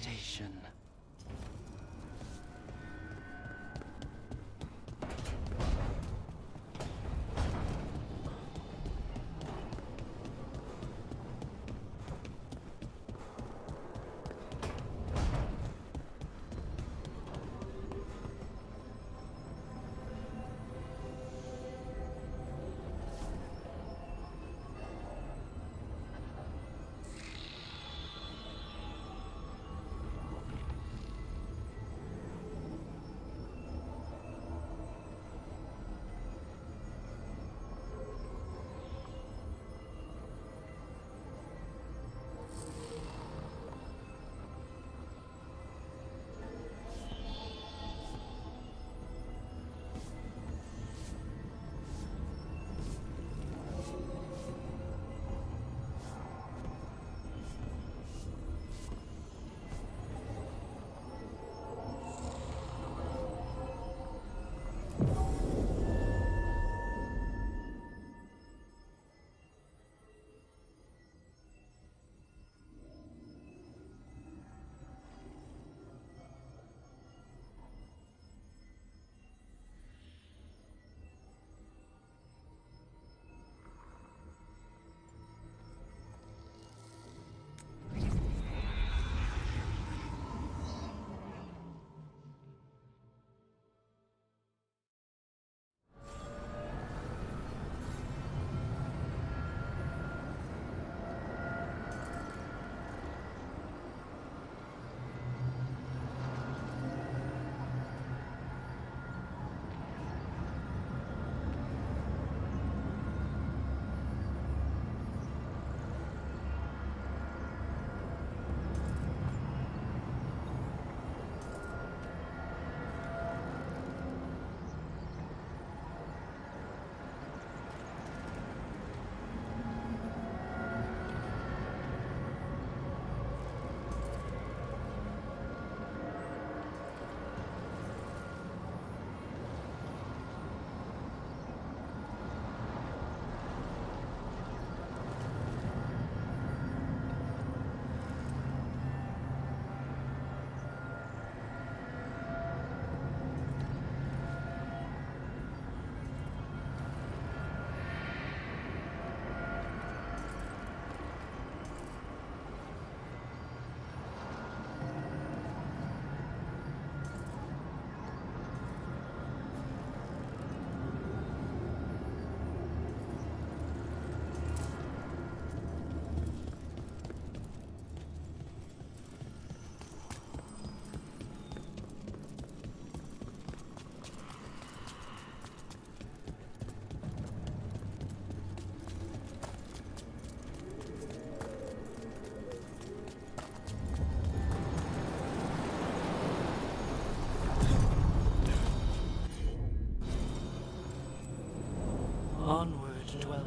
station. Onward, dweller.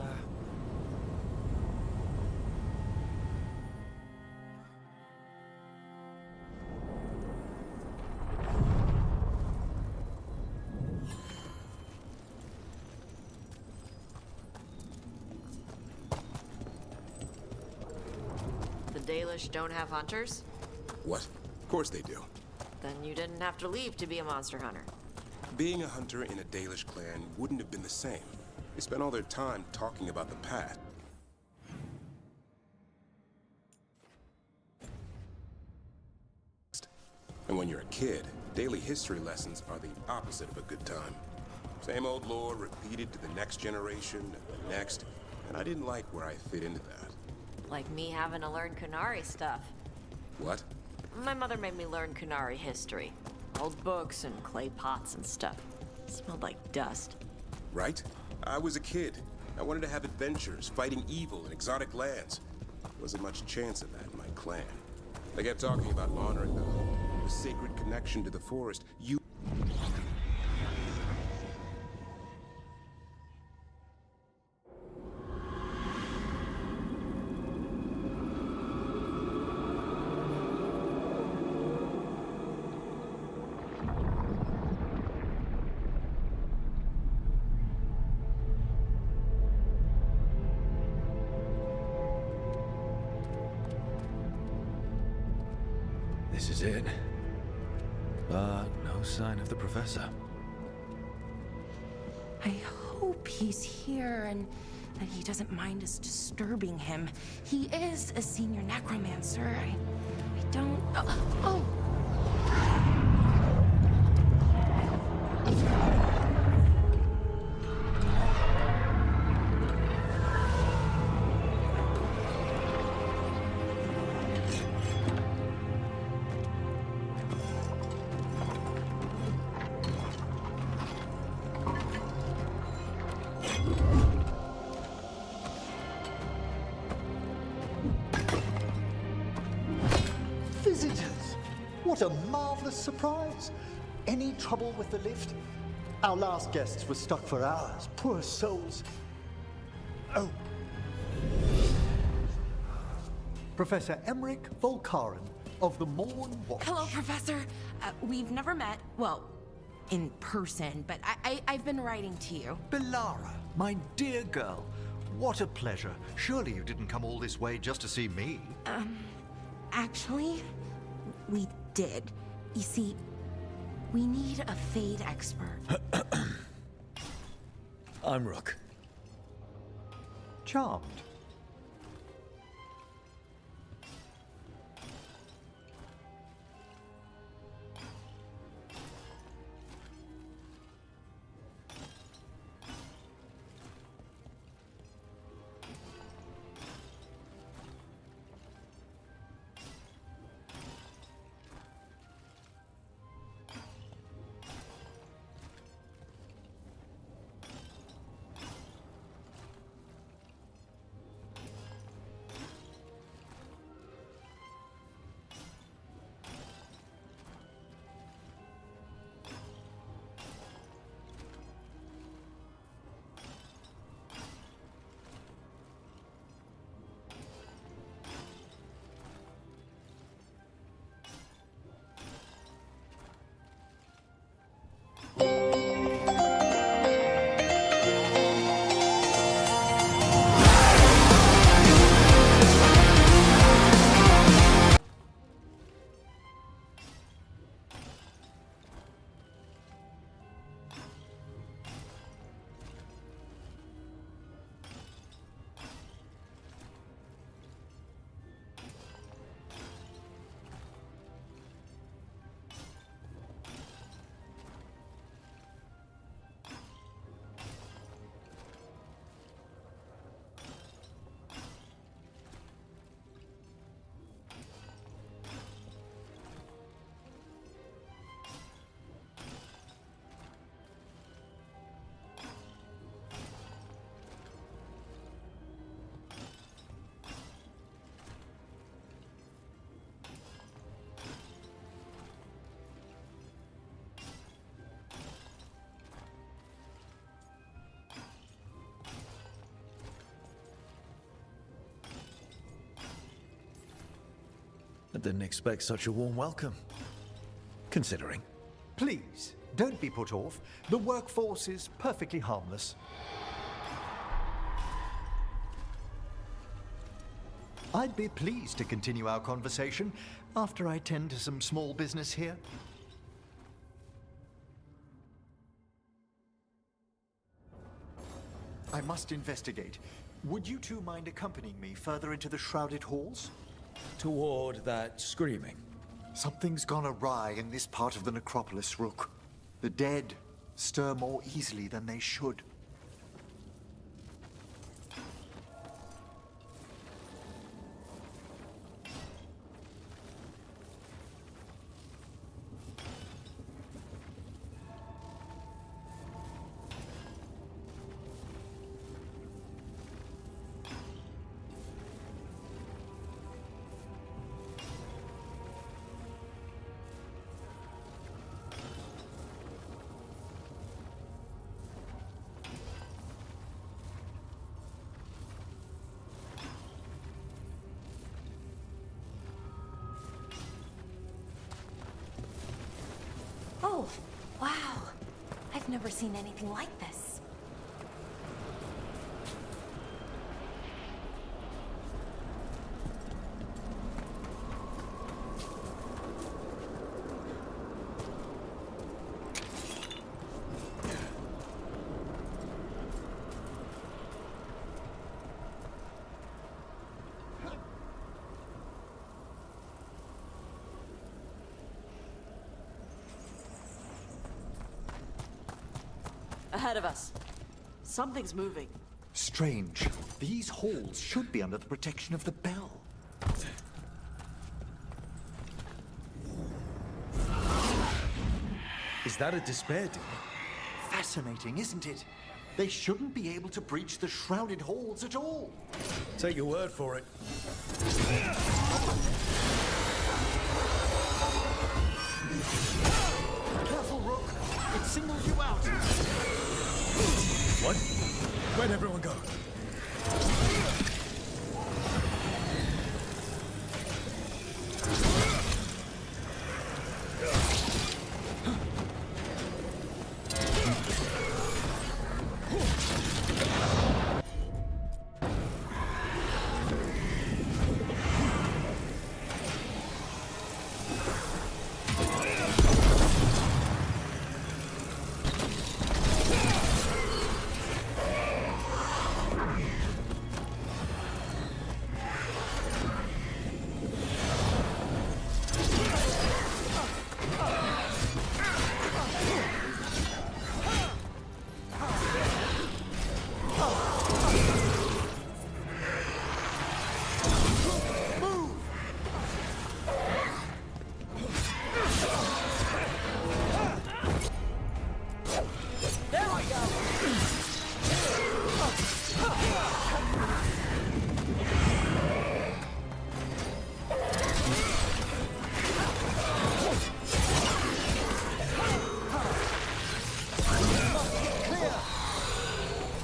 The Dalish don't have hunters? What? Of course they do. Then you didn't have to leave to be a monster hunter. Being a hunter in a Dalish clan wouldn't have been the same. They spent all their time talking about the past. And when you're a kid, daily history lessons are the opposite of a good time. Same old lore repeated to the next generation and the next, and I didn't like where I fit into that. Like me having to learn Kunari stuff. What? My mother made me learn Kunari history. Old books and clay pots and stuff. It smelled like dust. Right? I was a kid. I wanted to have adventures, fighting evil in exotic lands. There wasn't much chance of that in my clan. They kept talking about honoring the sacred connection to the forest. You... This this is it. But no sign of the professor. I hope he's here and that he doesn't mind us disturbing him. He is a senior necromancer. I don't... Oh! What a marvelous surprise! Any trouble with the lift? Our last guests were stuck for hours. Poor souls. Oh. Professor Emmerich Volkaren of the Morn Watch. Hello, Professor. We've never met, well, in person, but I've been writing to you. Belara, my dear girl. What a pleasure. Surely you didn't come all this way just to see me. Actually, we did. You see, we need a Fade expert. I'm Rook. Charmed. I didn't expect such a warm welcome. Considering. Please, don't be put off. The workforce is perfectly harmless. I'd be pleased to continue our conversation after I tend to some small business here. I must investigate. Would you two mind accompanying me further into the shrouded halls? Toward that screaming. Something's gone awry in this part of the necropolis, Rook. The dead stir more easily than they should. Oh, wow. I've never seen anything like this. ahead of us. Something's moving. Strange. These halls should be under the protection of the bell. Is that a despair demon? Fascinating, isn't it? They shouldn't be able to breach the shrouded halls at all. Take your word for it. Careful, Rook. It singled you out. What? Where'd everyone go?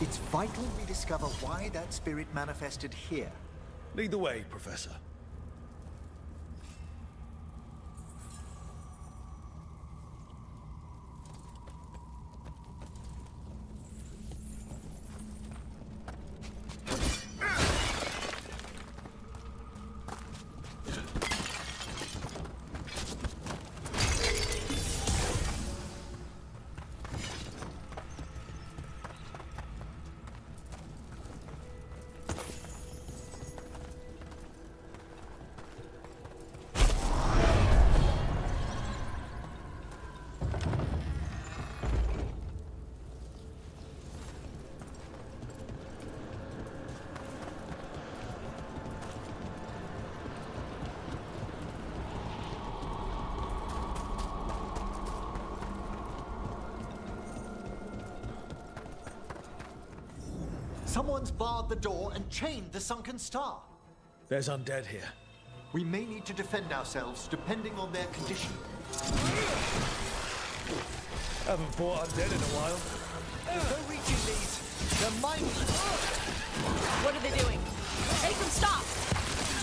It's vital we discover why that spirit manifested here. Lead the way, Professor. Someone's barred the door and chained the sunken star. There's undead here. We may need to defend ourselves depending on their condition. Haven't fought undead in a while. There's no reaching these. They're mindless. What are they doing? Make them stop!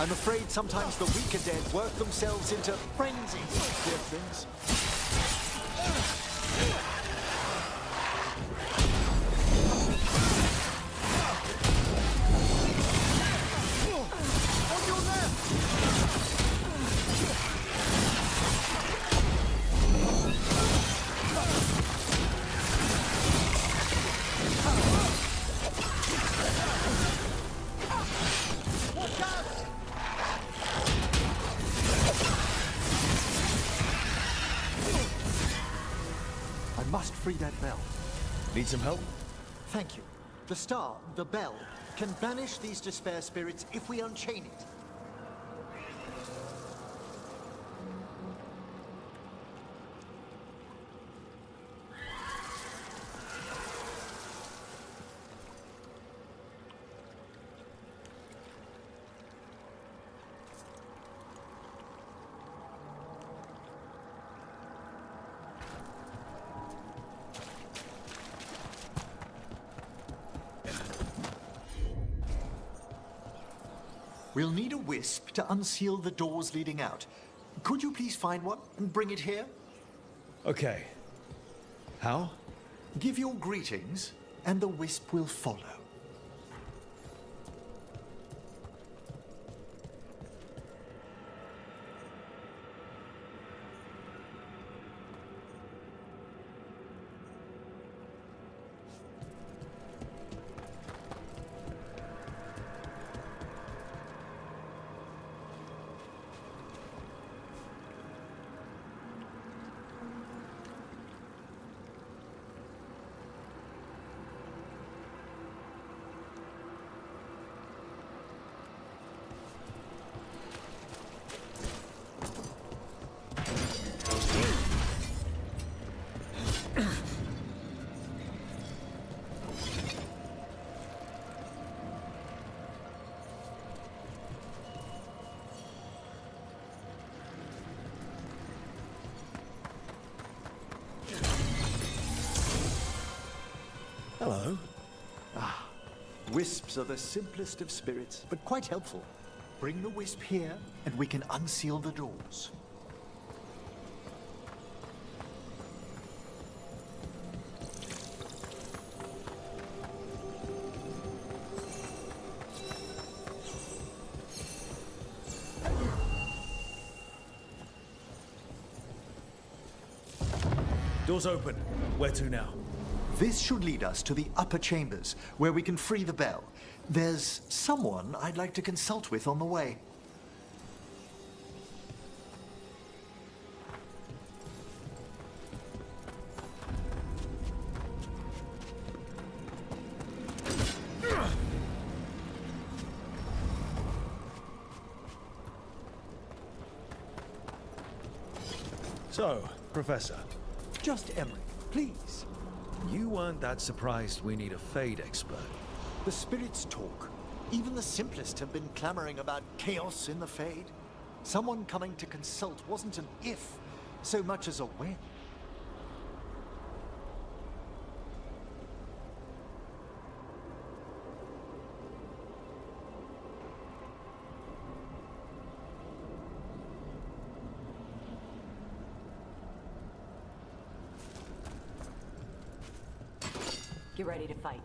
I'm afraid sometimes the weaker dead work themselves into frenzies. Dear things. On your left! Watch out! I must free that bell. Need some help? Thank you. The star, the bell, can banish these despair spirits if we unchain it. We'll need a wisp to unseal the doors leading out. Could you please find one and bring it here? Okay. How? Give your greetings, and the wisp will follow. Wisps are the simplest of spirits, but quite helpful. Bring the wisp here, and we can unseal the doors. Doors open. Where to now? This should lead us to the upper chambers, where we can free the bell. There's someone I'd like to consult with on the way. So, Professor, Just Emery, please. you weren't that surprised we need a Fade expert. The spirits talk. Even the simplest have been clamoring about chaos in the Fade. Someone coming to consult wasn't an if, so much as a when. Get ready to fight.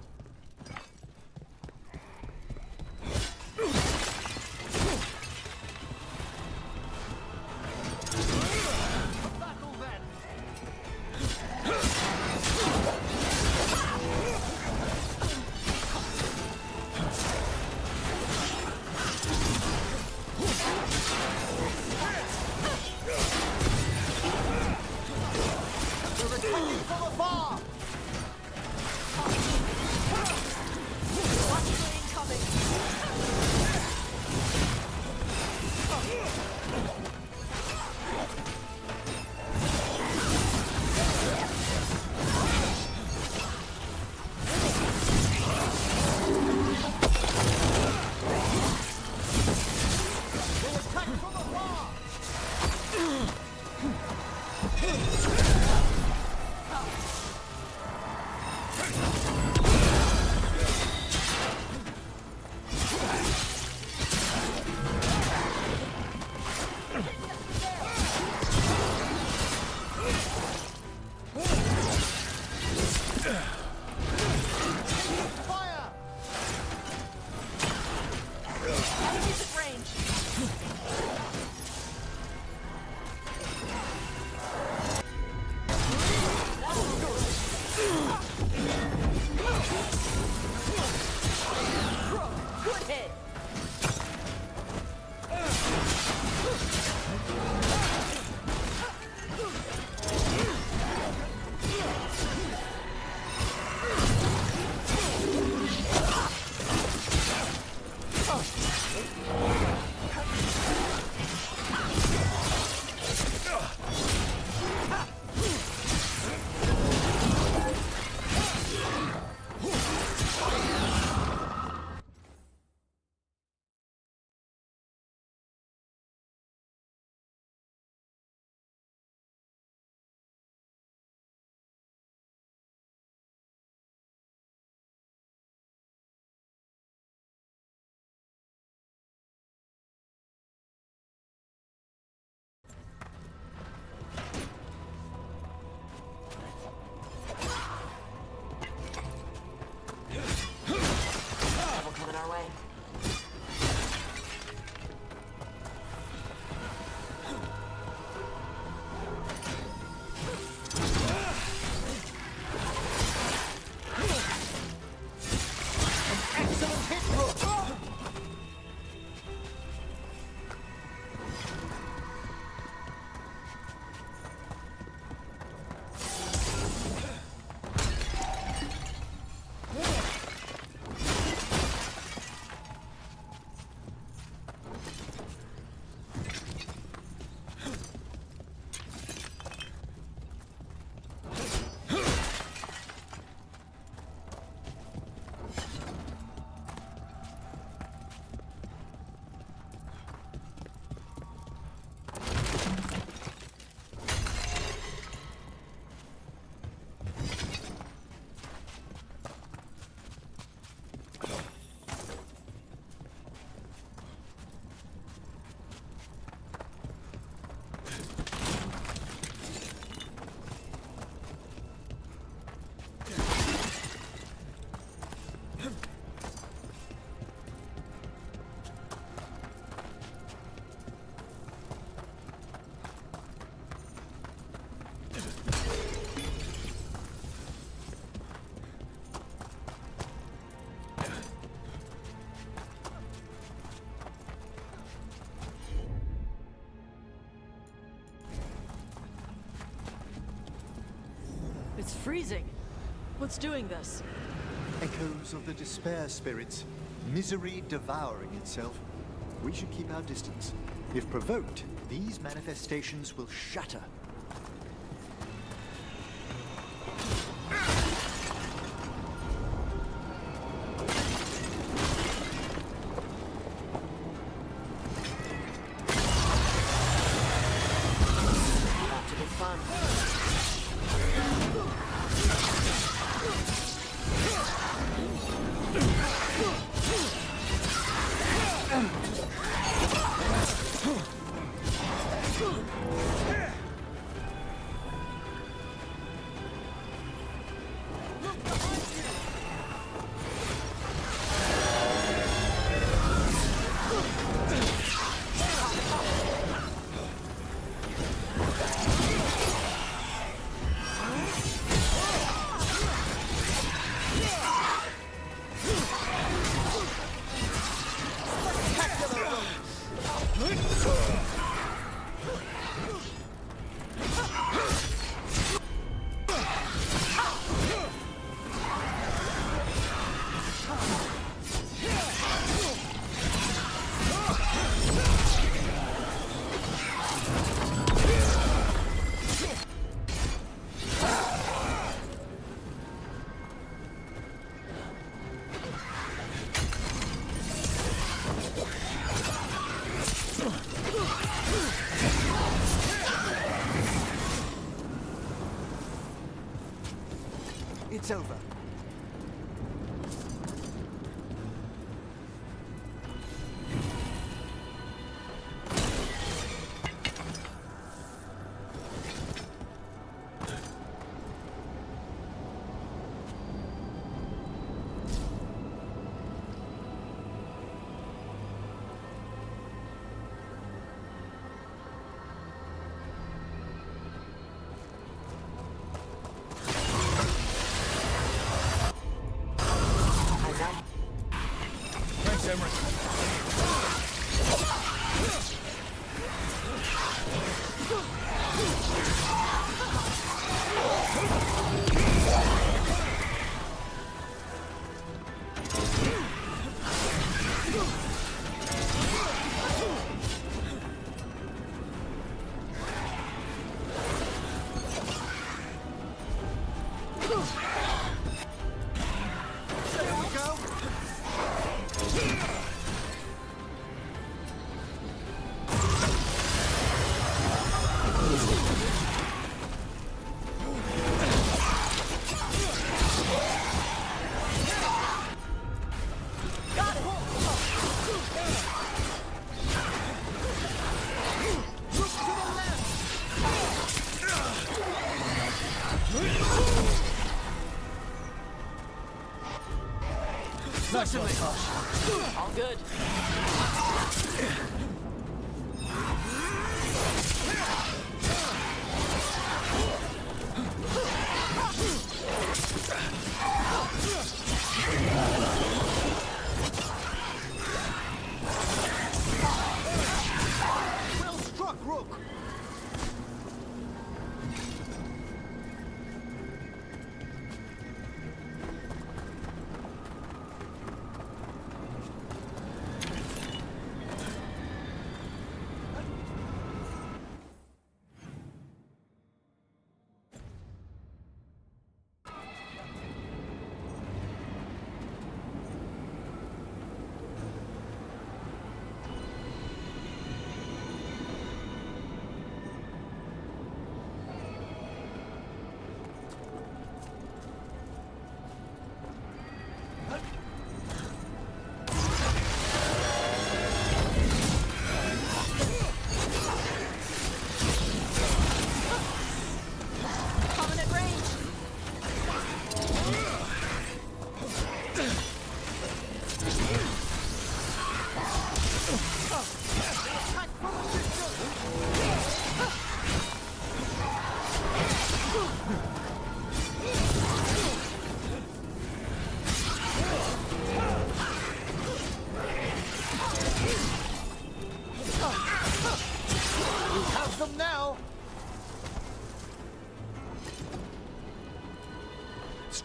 freezing. What's doing this? Echoes of the despair spirits, misery devouring itself. We should keep our distance. If provoked, these manifestations will shatter. About to be fun. It's over. Thanks, Emerald. Nice one, Tosh. All good. Well struck, Rook!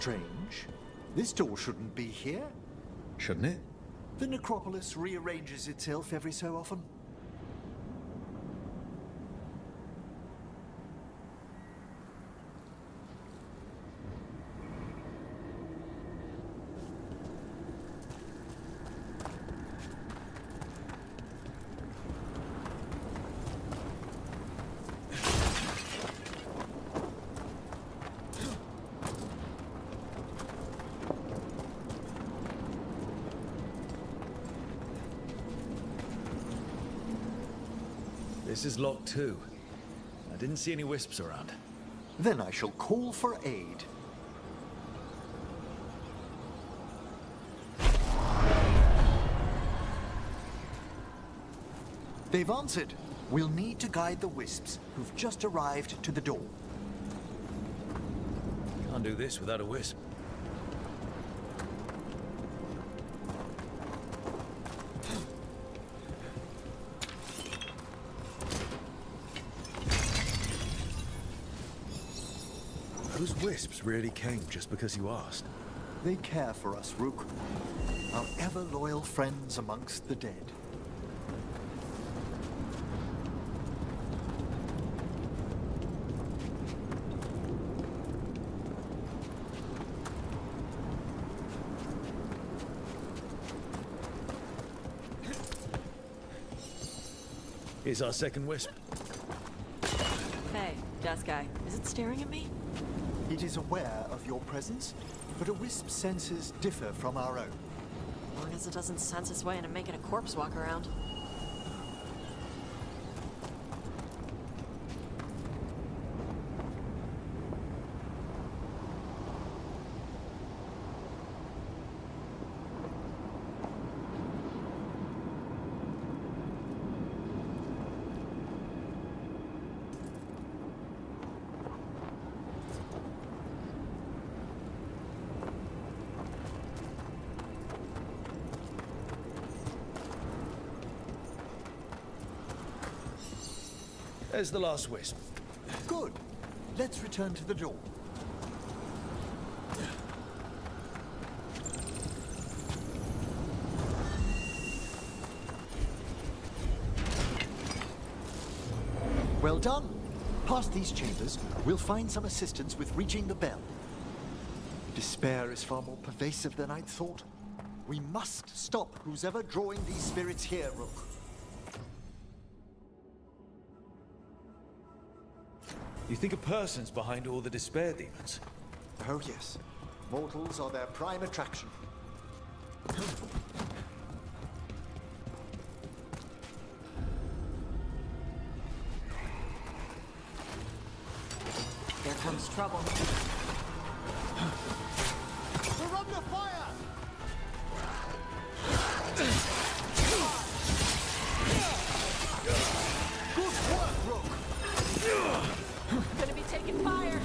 strange. This door shouldn't be here. Shouldn't it? The necropolis rearranges itself every so often. This is locked too. I didn't see any wisps around. Then I shall call for aid. They've answered. We'll need to guide the wisps who've just arrived to the door. Can't do this without a wisp. Those wisps really came just because you asked. They care for us, Rook. Our ever-loyal friends amongst the dead. Here's our second wisp. Hey, desk guy. Is it staring at me? It is aware of your presence, but a wisp's senses differ from our own. As long as it doesn't sense its way into making a corpse walk around. There's the last wisp. Good. Let's return to the door. Well done. Past these chambers, we'll find some assistance with reaching the bell. Despair is far more pervasive than I'd thought. We must stop who's ever drawing these spirits here, Rook. You think a person's behind all the despair demons? Oh yes. Mortals are their prime attraction. Here comes trouble. We're under fire! Good work, Rook! Gonna be taking fire.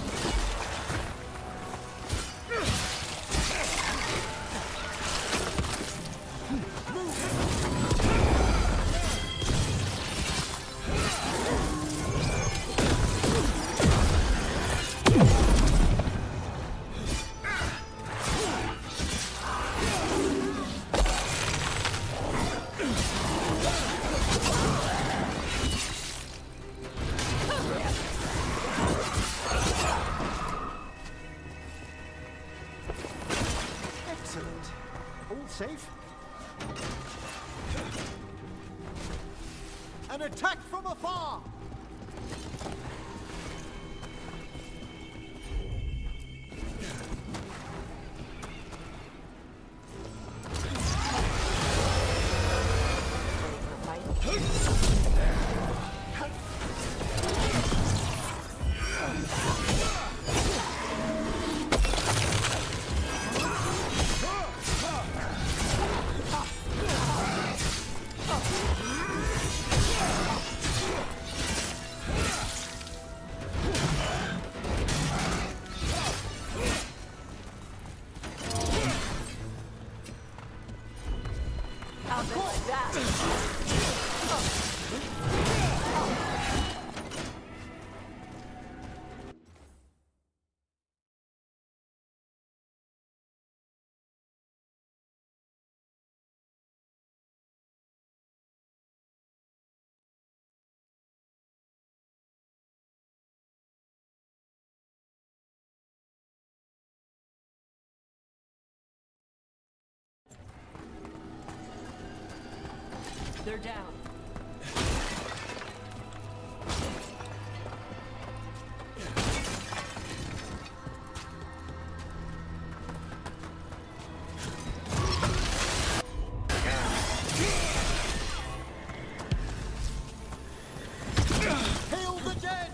Excellent. All safe? An attack from afar! I'll be like that. They're down. Hail the dead!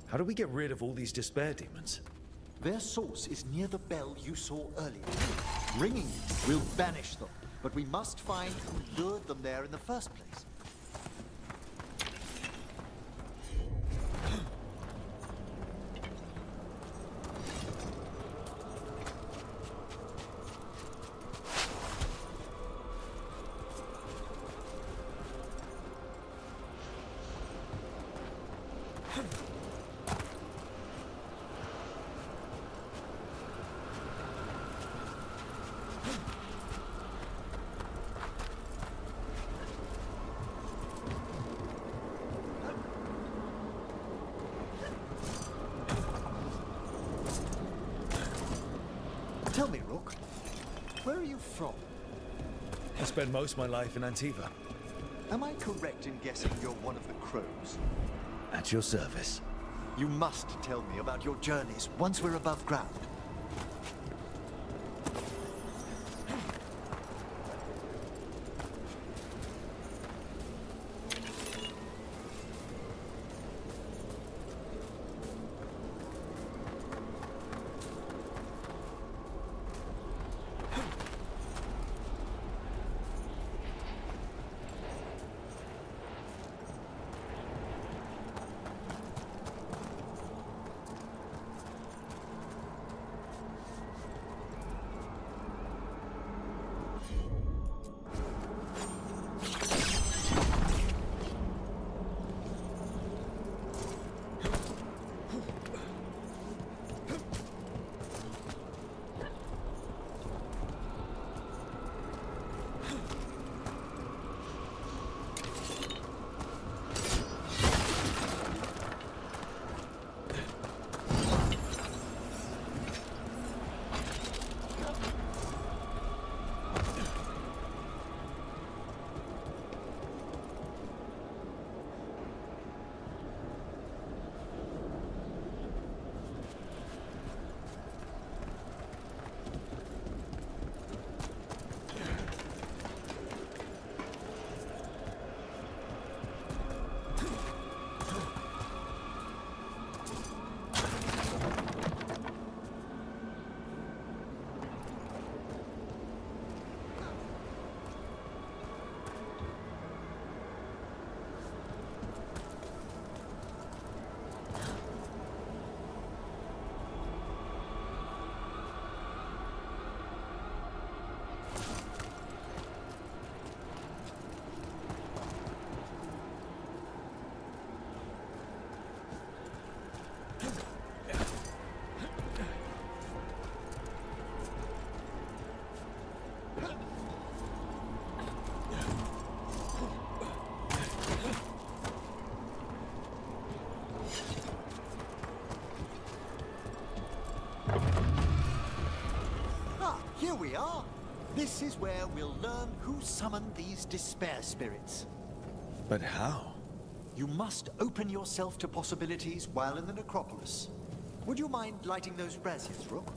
How do we get rid of all these despair demons? Their source is near the bell you saw earlier. Ringing it will banish them, but we must find who lured them there in the first place. Tell me, Rook, where are you from? I spent most of my life in Antiva. Am I correct in guessing you're one of the crows? At your service. You must tell me about your journeys once we're above ground. Here we are. This is where we'll learn who summoned these despair spirits. But how? You must open yourself to possibilities while in the necropolis. Would you mind lighting those braziers, Rook?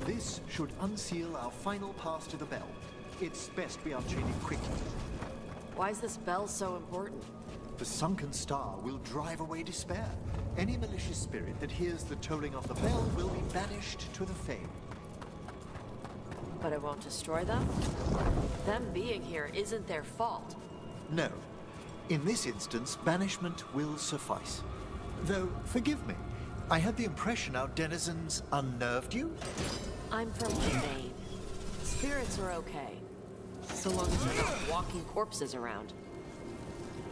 This should unseal our final pass to the bell. It's best we unchain it quickly. Why is this bell so important? The sunken star will drive away despair. Any malicious spirit that hears the tolling of the bell will be banished to the Fane. But it won't destroy them? Them being here isn't their fault. No. In this instance, banishment will suffice. Though, forgive me, I had the impression our denizens unnerved you? I'm from the Fane. Spirits are okay. So long as they're not walking corpses around.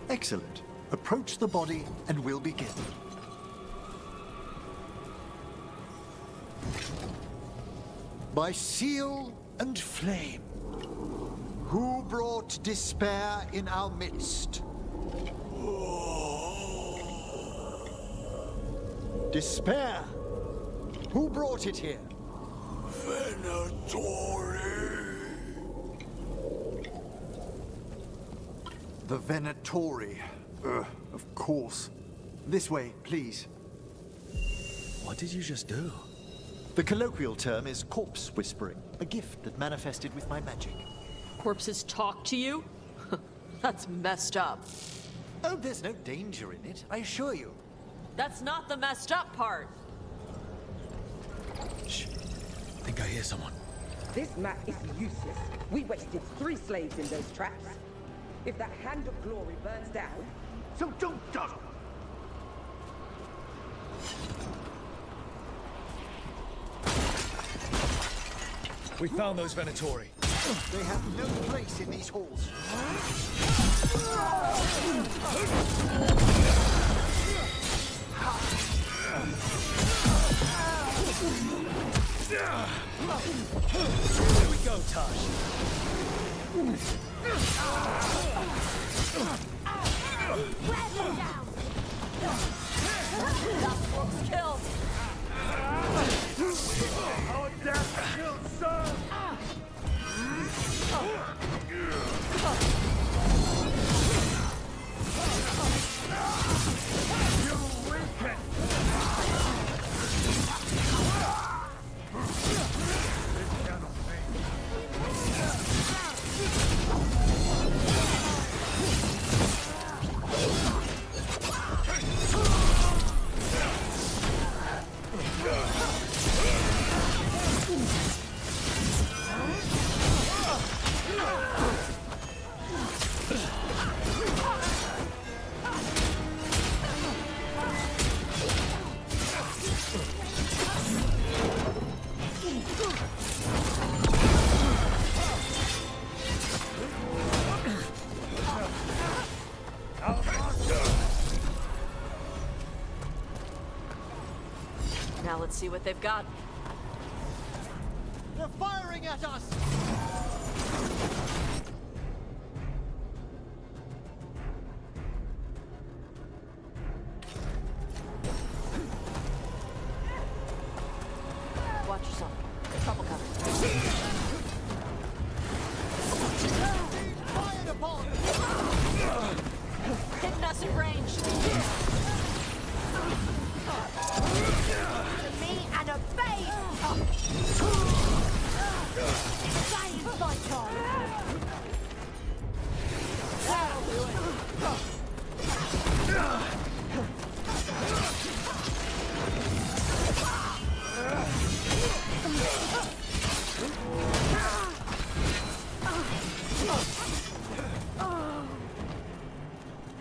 Excellent. Approach the body and we'll begin. By seal and flame, who brought despair in our midst? Despair? Who brought it here? The Venatori. Of course. This way, please. What did you just do? The colloquial term is corpse whispering, a gift that manifested with my magic. Corpses talk to you? That's messed up. Oh, there's no danger in it, I assure you. That's not the messed up part. Shh. I think I hear someone. This map is useless. We wasted 3 slaves in those traps. If that hand of glory burns down, So don't dawdle. We found those Venatori. They have no place in these halls. Here we go, Tosh. Killed. Our death killed some. You weaken. This cannot be. Now let's see what they've got. They're firing at us! Watch yourself. Trouble coming. Fired upon! Hitting us in range. To me and obey! Science fight on!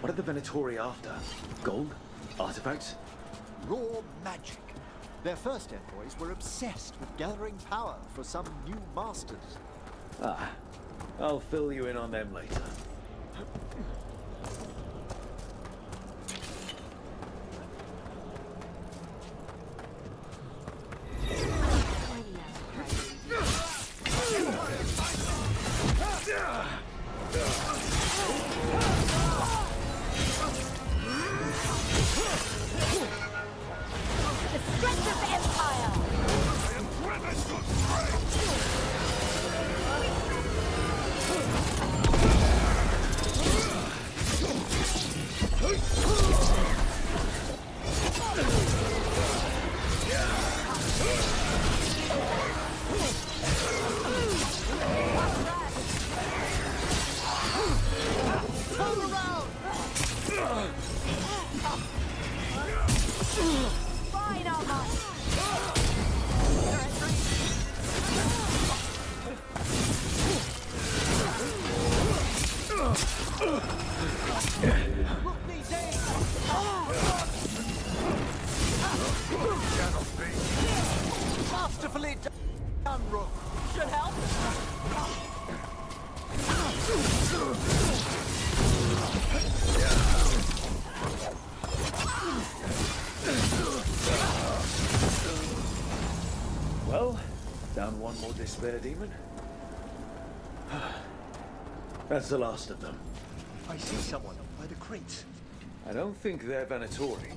What are the Venatori after? Gold? Artifacts? Raw magic. Their first envoys were obsessed with gathering power for some new masters. Ah, I'll fill you in on them later. The strength of the Empire! Nicely done, Rook. Should help. Well, down one more despair demon. That's the last of them. I see someone by the crates. I don't think they're Venatori.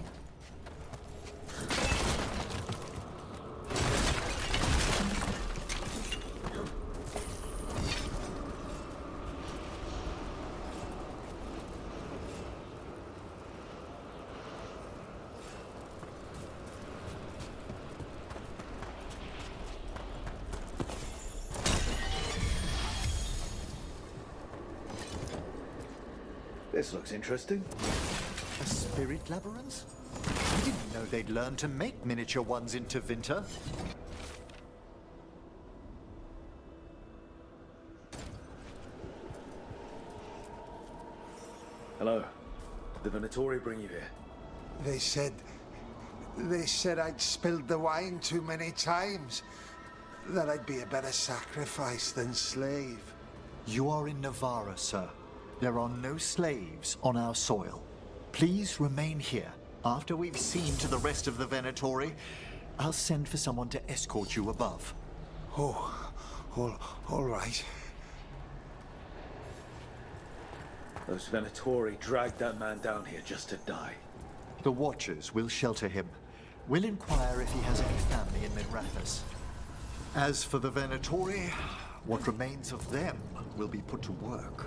This looks interesting. A spirit labyrinth? I didn't know they'd learn to make miniature ones into Winter. Hello. Did the Venatori bring you here? They said I'd spilled the wine too many times. That I'd be a better sacrifice than slave. You are in Navarra, sir. There are no slaves on our soil. Please remain here. After we've seen to the rest of the Venatori, I'll send for someone to escort you above. Oh, all right. Those Venatori dragged that man down here just to die. The Watchers will shelter him. We'll inquire if he has any family in Minrathous. As for the Venatori, what remains of them will be put to work.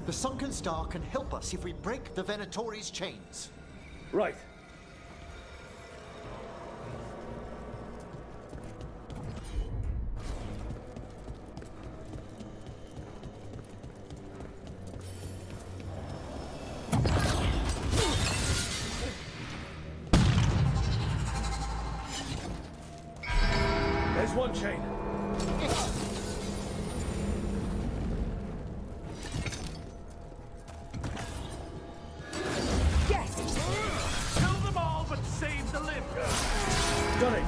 The Sunken Star can help us if we break the Venatori's chains. Right. There's one chain. Kill them all, but save the limb. Got it.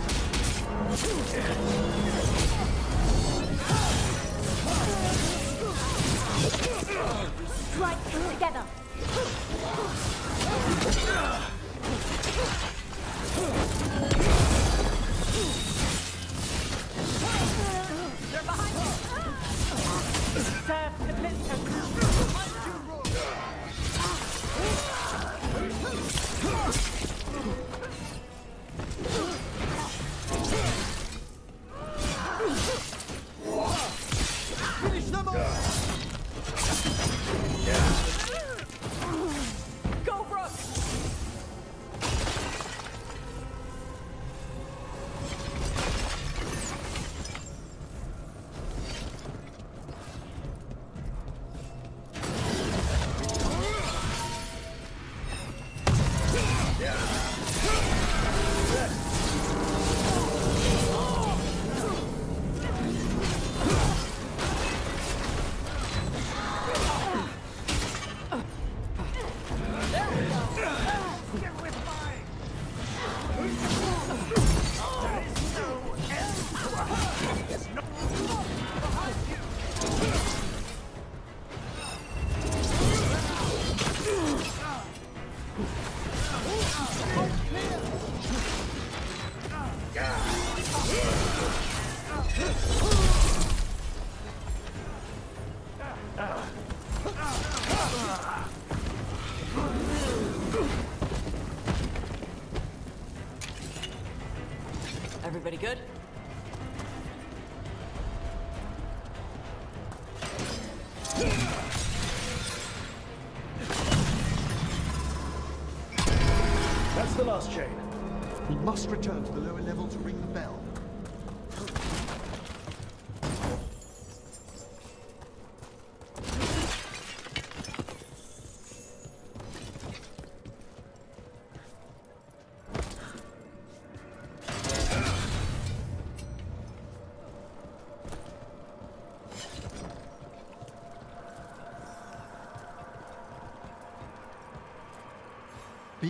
Strike together. They're behind you. Serve the Finish them all! Go, Brooke! Everybody good? That's the last chain. We must return to the lower level to ring the bell.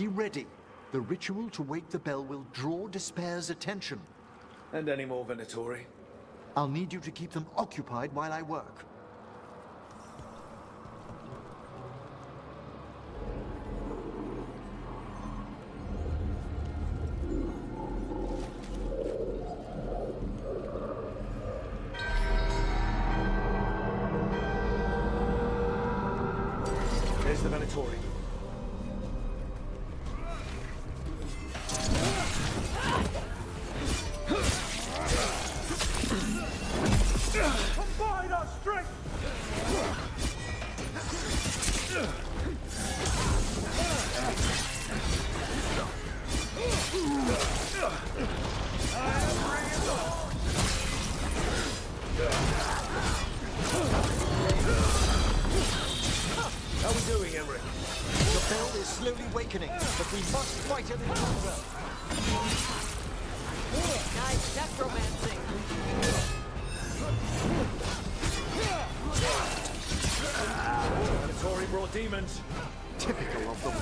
Be ready. The ritual to wake the bell will draw Despair's attention. And any more Venatori? I'll need you to keep them occupied while I work. There's the Venatori. Combine our strength! How are we doing, Emmerich? The bell is slowly wakening, but we must fight it longer. Nice necromancing. Venatori brought demons. Typical of them.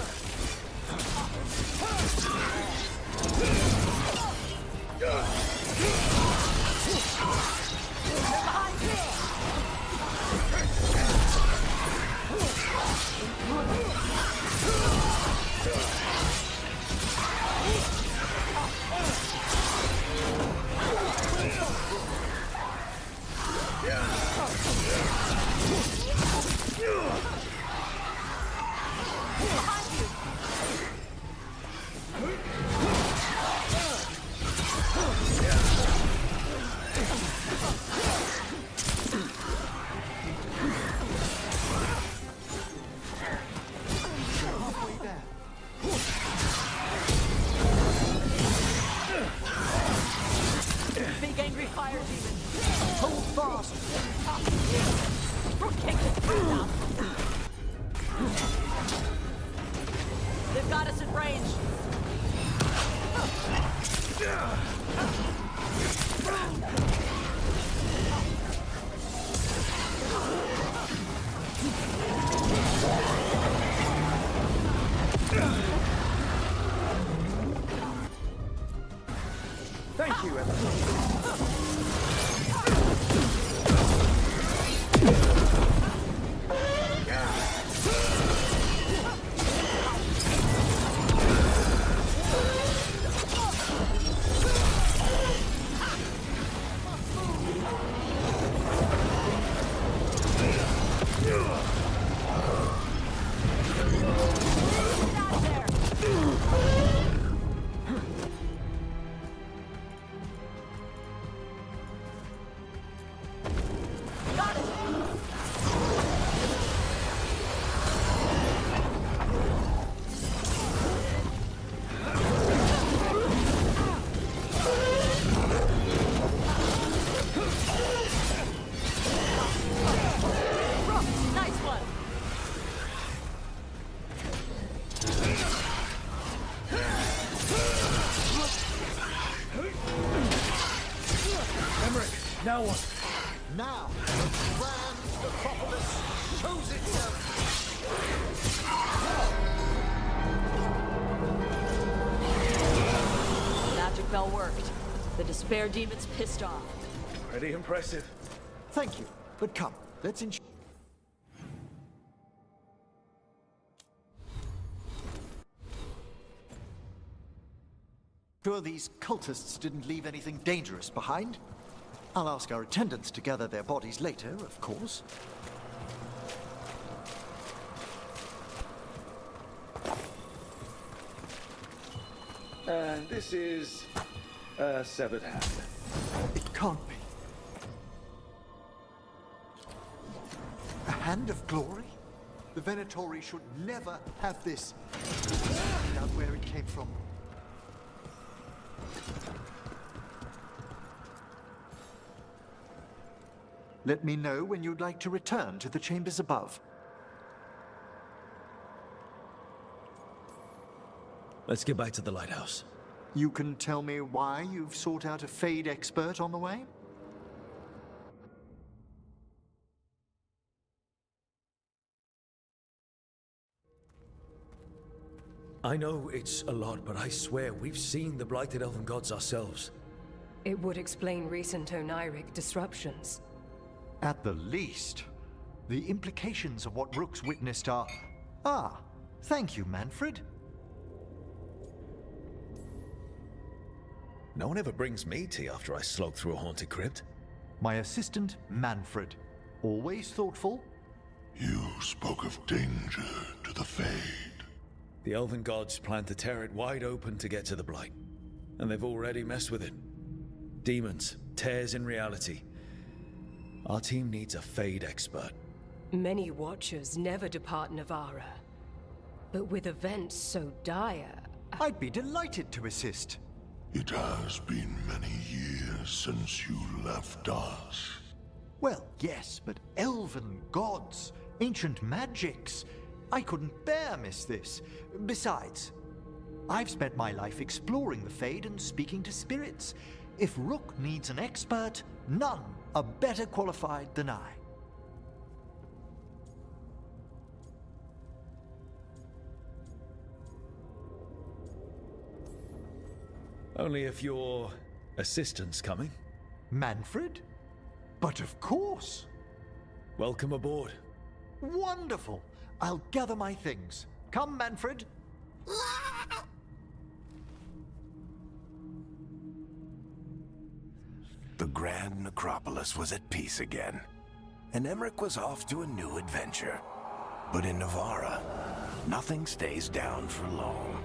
Big angry fire demon. Hold fast! Kick his brains out. They've got us in range. Thank you, Emmerich. Now what? Now, the grand necropolis shows itself. Magic bell worked. The despair demon's pissed off. Pretty impressive. Thank you, but come, let's ensure these cultists didn't leave anything dangerous behind. I'll ask our attendants to gather their bodies later, of course. And this is a severed hand. It can't be. A hand of glory? The Venatori should never have this. Find out where it came from. Let me know when you'd like to return to the chambers above. Let's get back to the lighthouse. You can tell me why you've sought out a Fade expert on the way? I know it's a lot, but I swear we've seen the blighted elven gods ourselves. It would explain recent Oniric disruptions. At the least, the implications of what Rook's witnessed are... Ah, thank you, Manfred. No one ever brings me tea after I slog through a haunted crypt. My assistant, Manfred. Always thoughtful. You spoke of danger to the Fade. The elven gods plan to tear it wide open to get to the Blight. And they've already messed with it. Demons, tears in reality. Our team needs a Fade expert. Many Watchers never depart Navarra. But with events so dire... I'd be delighted to assist. It has been many years since you left us. Well, yes, but elven gods, ancient magics. I couldn't bear miss this. Besides, I've spent my life exploring the Fade and speaking to spirits. If Rook needs an expert, none are better qualified than I. Only if your assistant's coming. Manfred? But of course! Welcome aboard. Wonderful! I'll gather my things. Come, Manfred. The Grand Necropolis was at peace again, and Emmerich was off to a new adventure. But in Navarra, nothing stays down for long.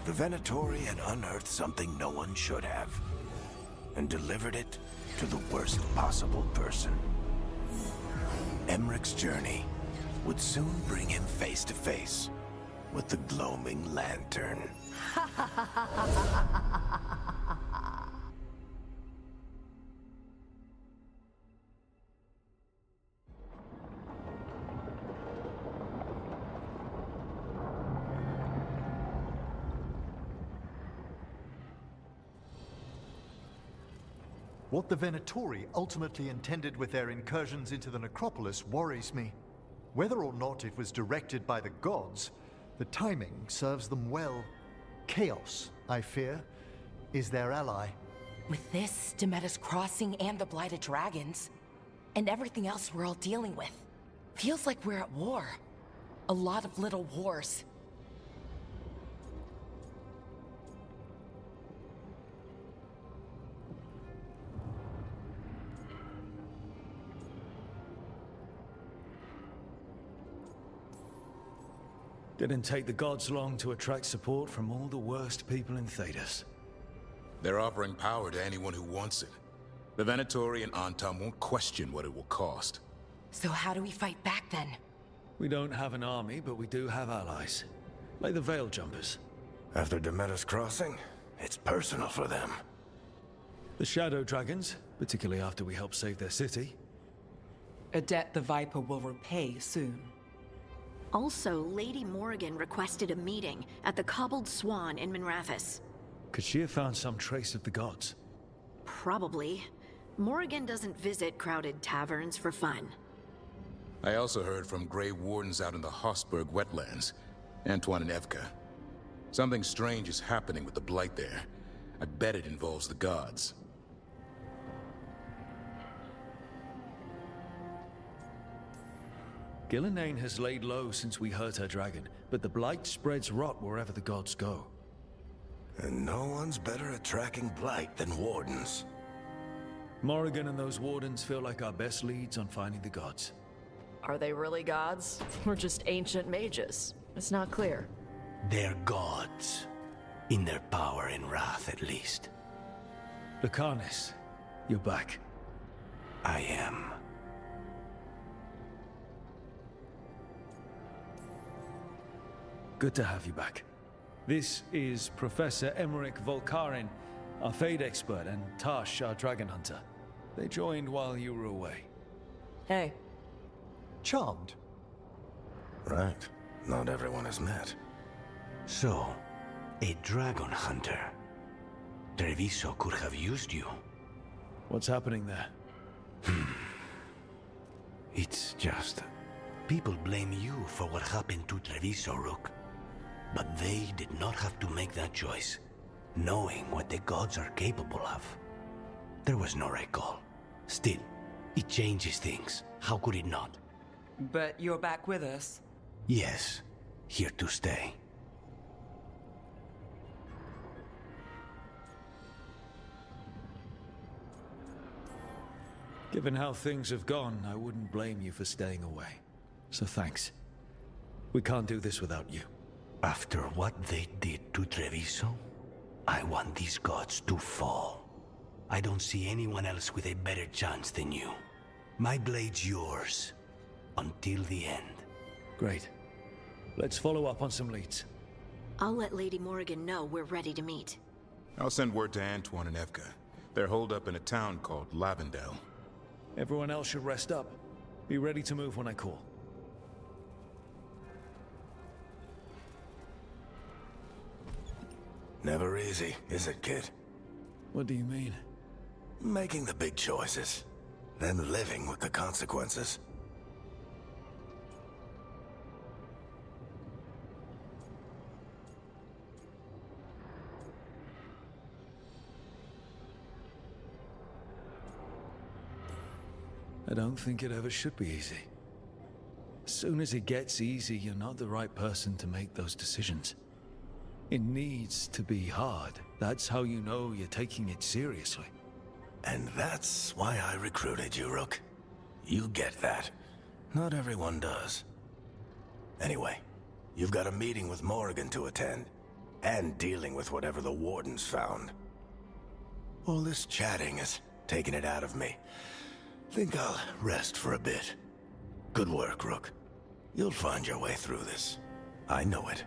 The Venatori had unearthed something no one should have, and delivered it to the worst possible person. Emmerich's journey would soon bring him face to face with the gloaming lantern. What the Venatori ultimately intended with their incursions into the necropolis worries me. Whether or not it was directed by the gods, the timing serves them well. Chaos, I fear, is their ally. With this, Demeter's Crossing and the Blighted Dragons, and everything else we're all dealing with, feels like we're at war. A lot of little wars. Didn't take the gods long to attract support from all the worst people in Thedas. They're offering power to anyone who wants it. The Venatori and Antam won't question what it will cost. So how do we fight back then? We don't have an army, but we do have allies. Like the Veil Jumpers. After Demeter's Crossing, it's personal for them. The Shadow Dragons, particularly after we helped save their city. A debt the Viper will repay soon. Also, Lady Morrigan requested a meeting at the Cobbled Swan in Minrathous. Could she have found some trace of the gods? Probably. Morrigan doesn't visit crowded taverns for fun. I also heard from Grey Wardens out in the Hossberg wetlands, Antoine and Evka. Something strange is happening with the Blight there. I bet it involves the gods. Gillenane has laid low since we hurt her dragon, but the Blight spreads rot wherever the gods go. And no one's better at tracking Blight than Wardens. Morrigan and those Wardens feel like our best leads on finding the gods. Are they really gods? Or just ancient mages? It's not clear. They're gods. In their power and wrath, at least. Lucanis, you're back. I am. Good to have you back. This is Professor Emmerich Volkarin, our Fade expert, and Tash, our dragon hunter. They joined while you were away. Hey. Charmed. Right. Not everyone has met. So, a dragon hunter. Treviso could have used you. What's happening there? It's just People blame you for what happened to Treviso, Rook. But they did not have to make that choice, knowing what the gods are capable of. There was no right call. Still, it changes things. How could it not? But you're back with us? Yes, here to stay. Given how things have gone, I wouldn't blame you for staying away. So thanks. We can't do this without you. After what they did to Treviso, I want these gods to fall. I don't see anyone else with a better chance than you. My blade's yours, until the end. Great. Let's follow up on some leads. I'll let Lady Morrigan know we're ready to meet. I'll send word to Antoine and Evka. They're holed up in a town called Lavendale. Everyone else should rest up. Be ready to move when I call. Never easy, is it, kid? What do you mean? Making the big choices, then living with the consequences. I don't think it ever should be easy. As soon as it gets easy, you're not the right person to make those decisions. It needs to be hard. That's how you know you're taking it seriously. And that's why I recruited you, Rook. You get that. Not everyone does. Anyway, you've got a meeting with Morrigan to attend, and dealing with whatever the Warden's found. All this chatting is taking it out of me. Think I'll rest for a bit. Good work, Rook. You'll find your way through this. I know it.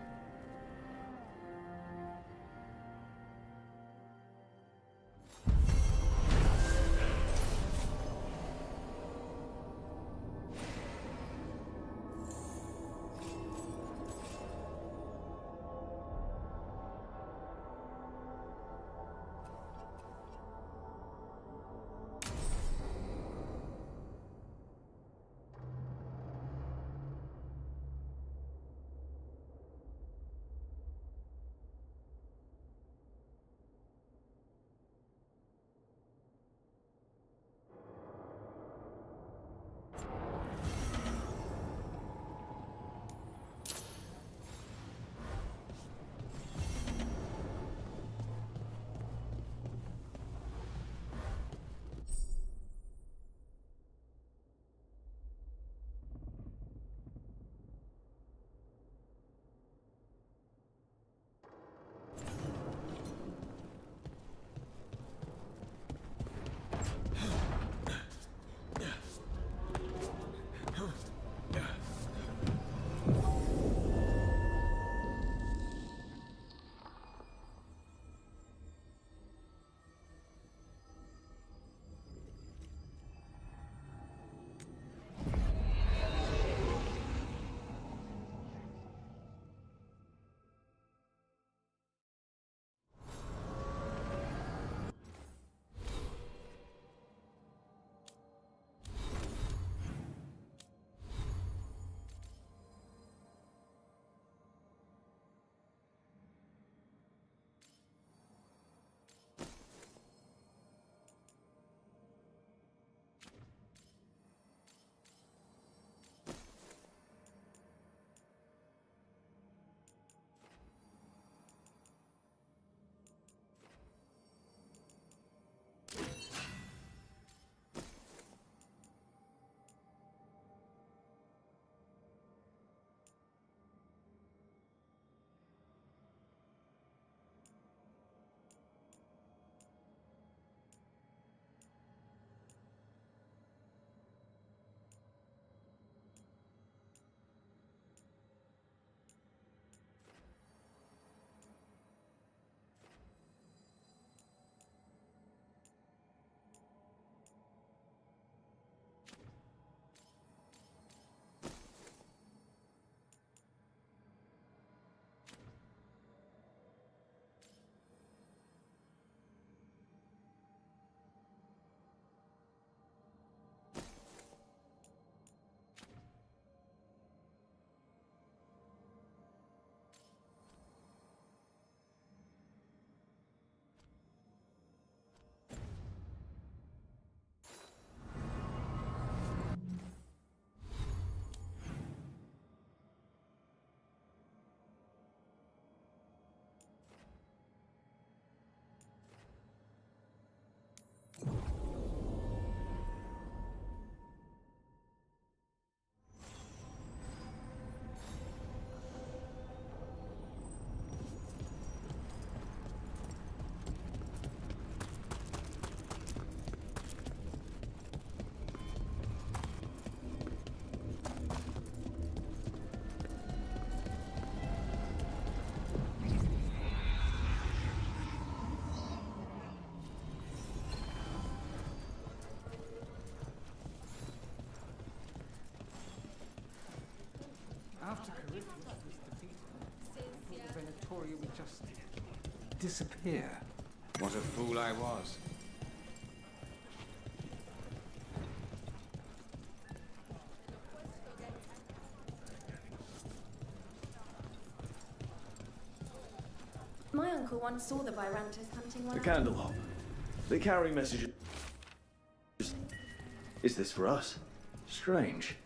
After Charybdis was defeated, I thought the Venatoria would just disappear. What a fool I was. My uncle once saw the Virantas hunting one. The candle hop. They carry messages. Is this for us? Strange.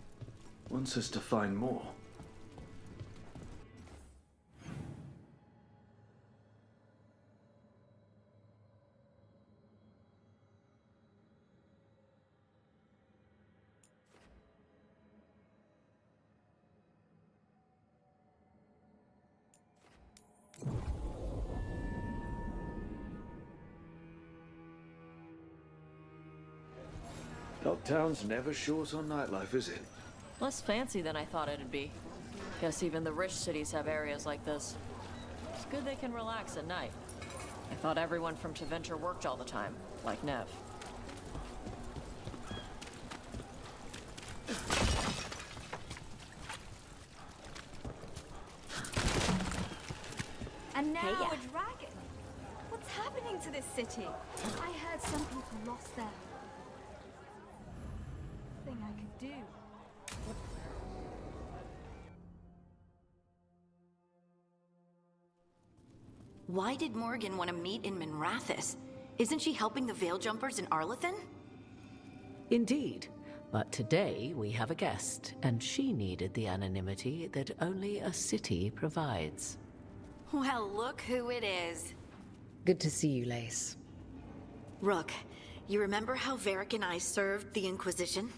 Wants us to find more. Dogtown's never short on nightlife, is it? Less fancy than I thought it'd be. Guess even the rich cities have areas like this. It's good they can relax at night. I thought everyone from Tevinter worked all the time, like Nev. And now a dragon. What's happening to this city? I heard some people lost their... thing I could do. Why did Morgan want to meet in Minrathous? Isn't she helping the Veil Jumpers in Arlathan? Indeed. But today we have a guest, and she needed the anonymity that only a city provides. Well, look who it is. Good to see you, Lace. Rook, you remember how Varric and I served the Inquisition?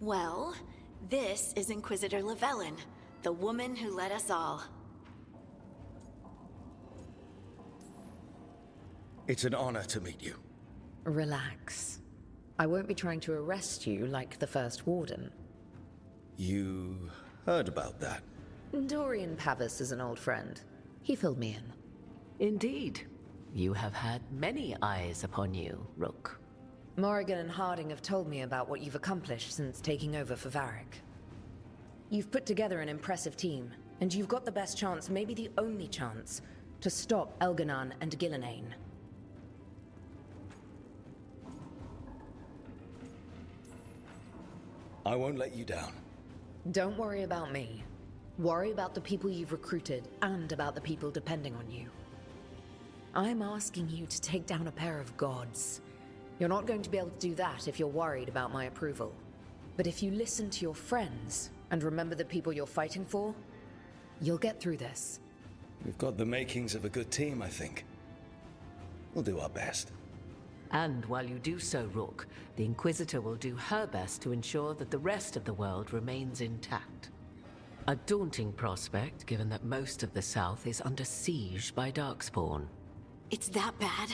Well, this is Inquisitor Llewellyn, the woman who led us all. It's an honor to meet you. Relax. I won't be trying to arrest you like the First Warden. You heard about that? Dorian Pavis is an old friend. He filled me in. Indeed. You have had many eyes upon you, Rook. Morrigan and Harding have told me about what you've accomplished since taking over for Varric. You've put together an impressive team, and you've got the best chance, maybe the only chance, to stop Elganon and Gillenane. I won't let you down. Don't worry about me. Worry about the people you've recruited, and about the people depending on you. I'm asking you to take down a pair of gods. You're not going to be able to do that if you're worried about my approval. But if you listen to your friends, and remember the people you're fighting for, you'll get through this. We've got the makings of a good team, I think. We'll do our best. And while you do so, Rook, the Inquisitor will do her best to ensure that the rest of the world remains intact. A daunting prospect, given that most of the South is under siege by Darkspawn. It's that bad?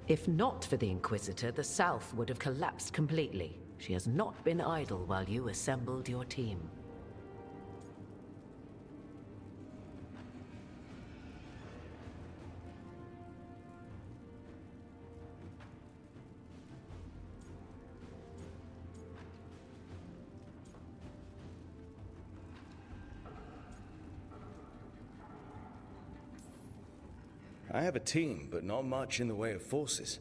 If not for the Inquisitor, the South would have collapsed completely. She has not been idle while you assembled your team. I have a team, but not much in the way of forces.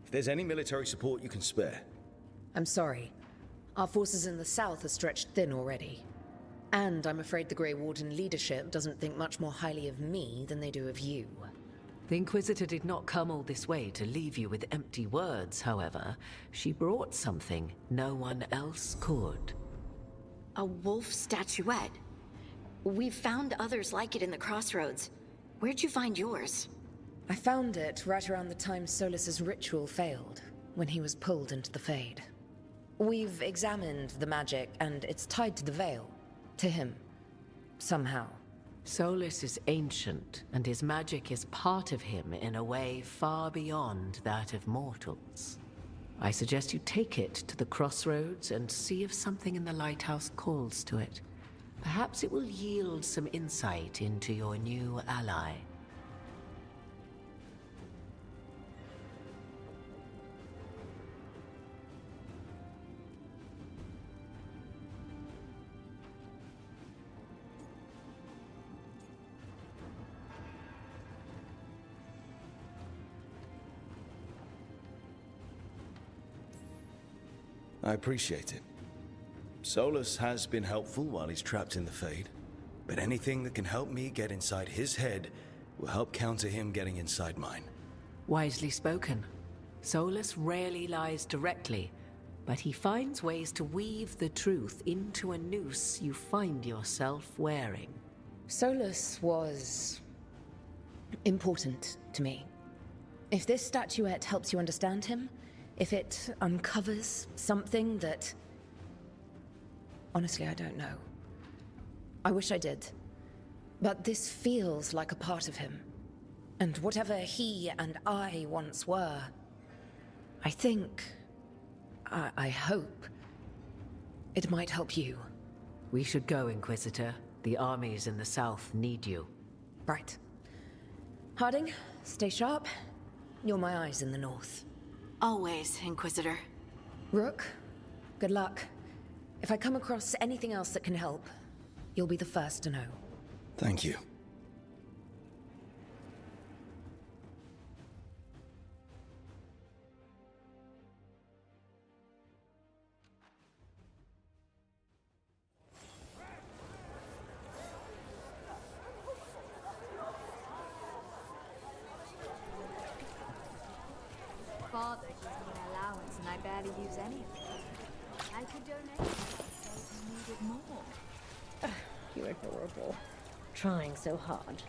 If there's any military support you can spare. I'm sorry. Our forces in the South are stretched thin already. And I'm afraid the Grey Warden leadership doesn't think much more highly of me than they do of you. The Inquisitor did not come all this way to leave you with empty words, however. She brought something no one else could. A wolf statuette. We've found others like it in the Crossroads. Where'd you find yours? I found it right around the time Solus's ritual failed, when he was pulled into the Fade. We've examined the magic, and it's tied to the Veil. To him. Somehow. Solus is ancient, and his magic is part of him in a way far beyond that of mortals. I suggest you take it to the Crossroads and see if something in the lighthouse calls to it. Perhaps it will yield some insight into your new ally. I appreciate it. Solus has been helpful while he's trapped in the Fade, but anything that can help me get inside his head will help counter him getting inside mine. Wisely spoken. Solus rarely lies directly, but he finds ways to weave the truth into a noose you find yourself wearing. Solus was important to me. If this statuette helps you understand him, if it uncovers something that... Honestly, I don't know. I wish I did. But this feels like a part of him. And whatever he and I once were, I think... I hope... it might help you. We should go, Inquisitor. The armies in the south need you. Right. Harding, stay sharp. You're my eyes in the north. Always, Inquisitor. Rook, good luck. If I come across anything else that can help, you'll be the first to know. Thank you. Father gives me an allowance and I barely use any of it. I could donate to those who needed more. You're adorable. Trying so hard.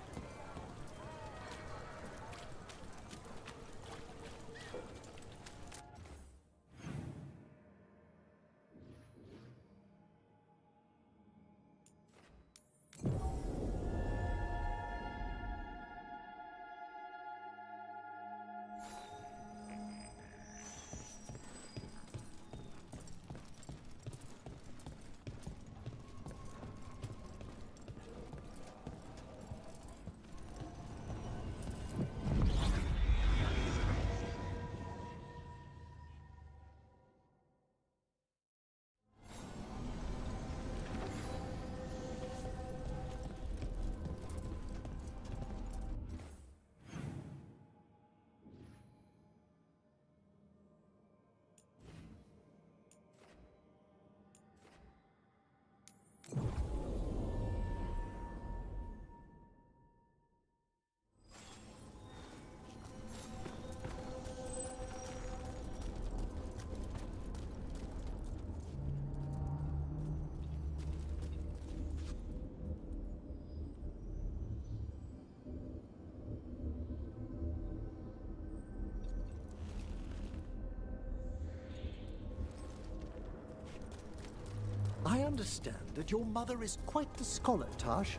I understand that your mother is quite the scholar, Tash.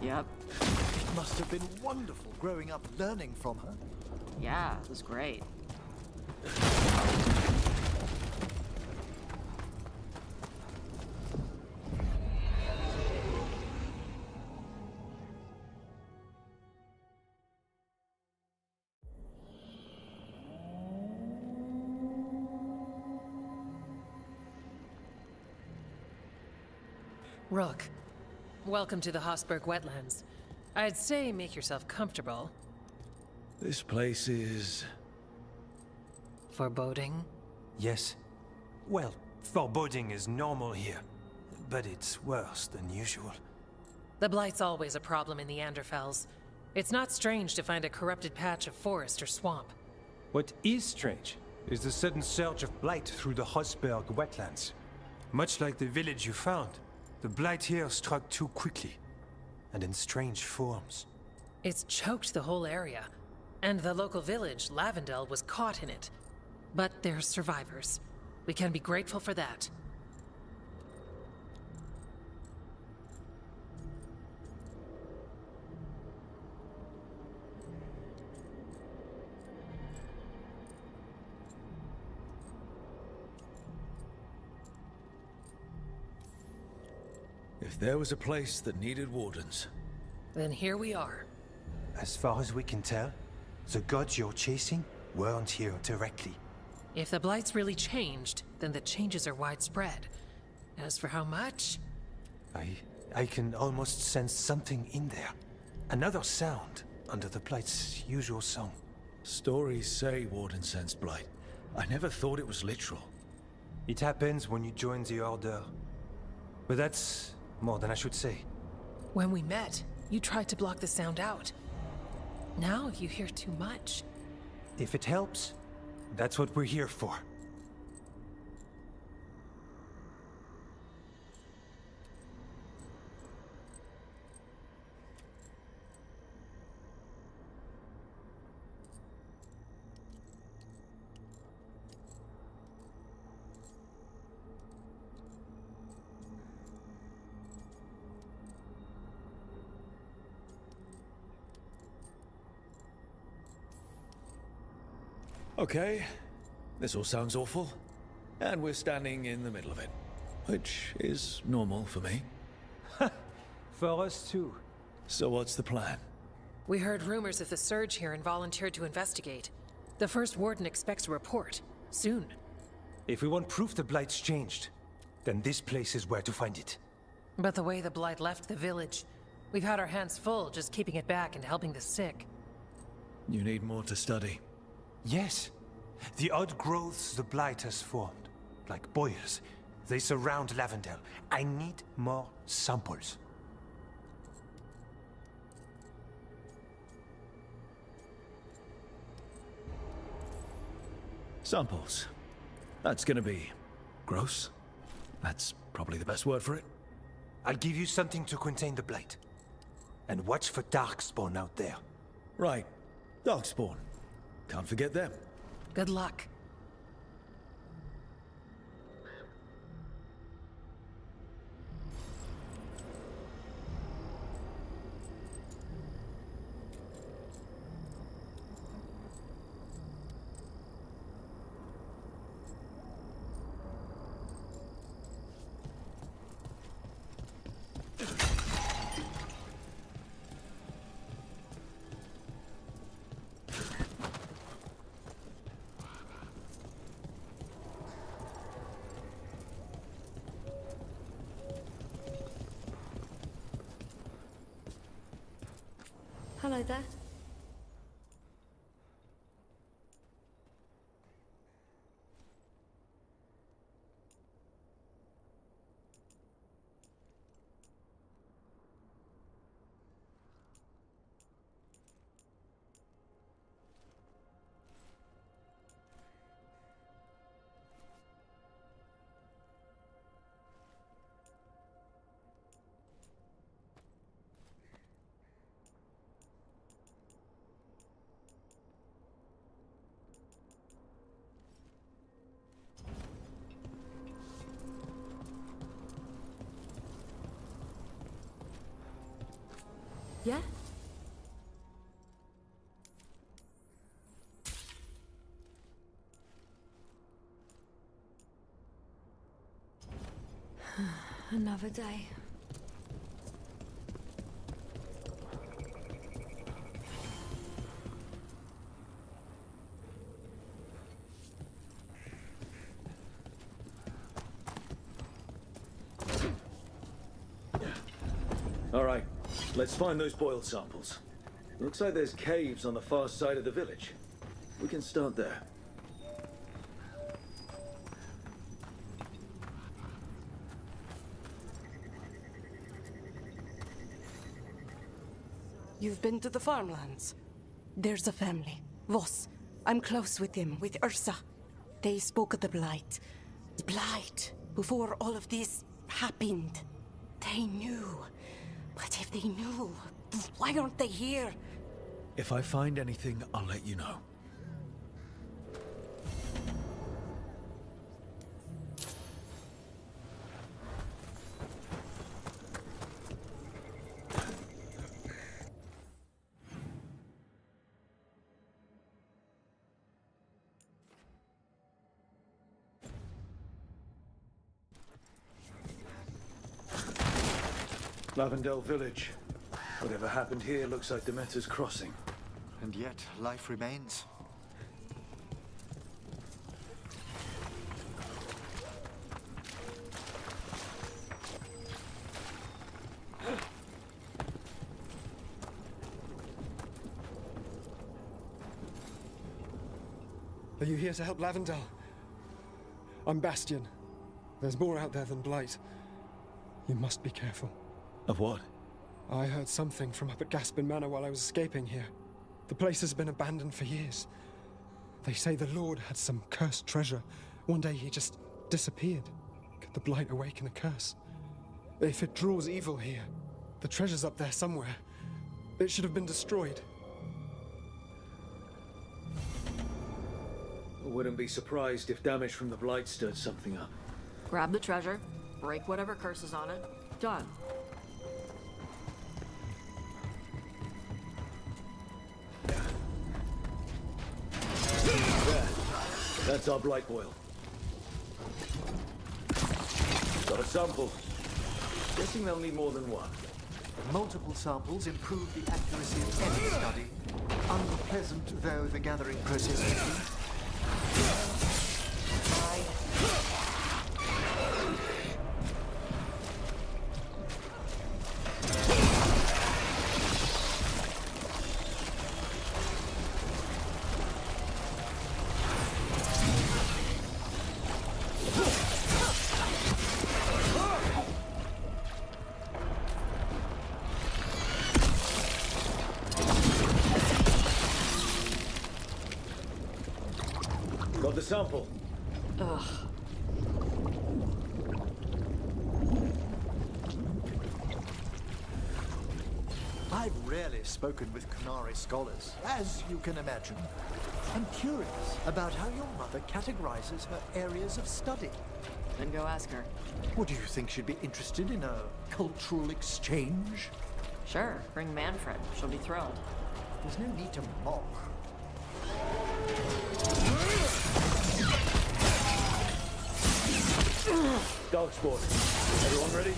Yep. It must have been wonderful growing up learning from her. Yeah, it was great. Rook, welcome to the Hossberg wetlands. I'd say make yourself comfortable. This place is... foreboding? Yes. Well, foreboding is normal here, but it's worse than usual. The Blight's always a problem in the Anderfels. It's not strange to find a corrupted patch of forest or swamp. What is strange is the sudden surge of blight through the Hossberg wetlands. Much like the village you found, the blight here struck too quickly, and in strange forms. It's choked the whole area, and the local village, Lavendel, was caught in it. But they're survivors. We can be grateful for that. If there was a place that needed wardens... Then here we are. As far as we can tell, the gods you're chasing weren't here directly. If the Blight's really changed, then the changes are widespread. As for how much... I can almost sense something in there. Another sound under the Blight's usual song. Stories say Warden sensed blight. I never thought it was literal. It happens when you join the Order. But that's more than I should say. When we met, you tried to block the sound out. Now you hear too much. If it helps, that's what we're here for. Okay, this all sounds awful. And we're standing in the middle of it, which is normal for me. For us too. So what's the plan? We heard rumors of the surge here and volunteered to investigate. The first warden expects a report. Soon. If we want proof the Blight's changed, then this place is where to find it. But the way the Blight left the village, we've had our hands full just keeping it back and helping the sick. You need more to study. Yes. The odd growths the Blight has formed, like boils, they surround Lavendel. I need more samples. Samples. That's gonna be gross. That's probably the best word for it. I'll give you something to contain the Blight. And watch for Darkspawn out there. Right. Darkspawn. Can't forget them. Good luck. Hello there. Yeah? Another day. All right, let's find those boiled samples. Looks like there's caves on the far side of the village. We can start there. You've been to the farmlands? There's a family. Voss. I'm close with him, with Ursa. They spoke of the Blight. The Blight. Before all of this happened. They knew. But if they knew, why aren't they here? If I find anything, I'll let you know. Lavendel Village. Whatever happened here looks like Demeter's Crossing. And yet, life remains. Are you here to help Lavendel? I'm Bastion. There's more out there than Blight. You must be careful. Of what? I heard something from up at Gaspin Manor while I was escaping here. The place has been abandoned for years. They say the Lord had some cursed treasure. One day he just disappeared. Could the Blight awaken a curse? If it draws evil here, the treasure's up there somewhere. It should have been destroyed. I wouldn't be surprised if damage from the Blight stirred something up. Grab the treasure, break whatever curse is on it. Done. There. That's our Blight boil. Got a sample. Guessing they'll need more than one. Multiple samples improve the accuracy of any study, unpleasant though the gathering process may be. Got the sample. Ugh. I've rarely spoken with Qunari scholars, as you can imagine. I'm curious about how your mother categorizes her areas of study. Then go ask her. What do you think she'd be interested in, a cultural exchange? Sure, bring Manfred. She'll be thrilled. There's no need to mock. Dog sport. Everyone ready?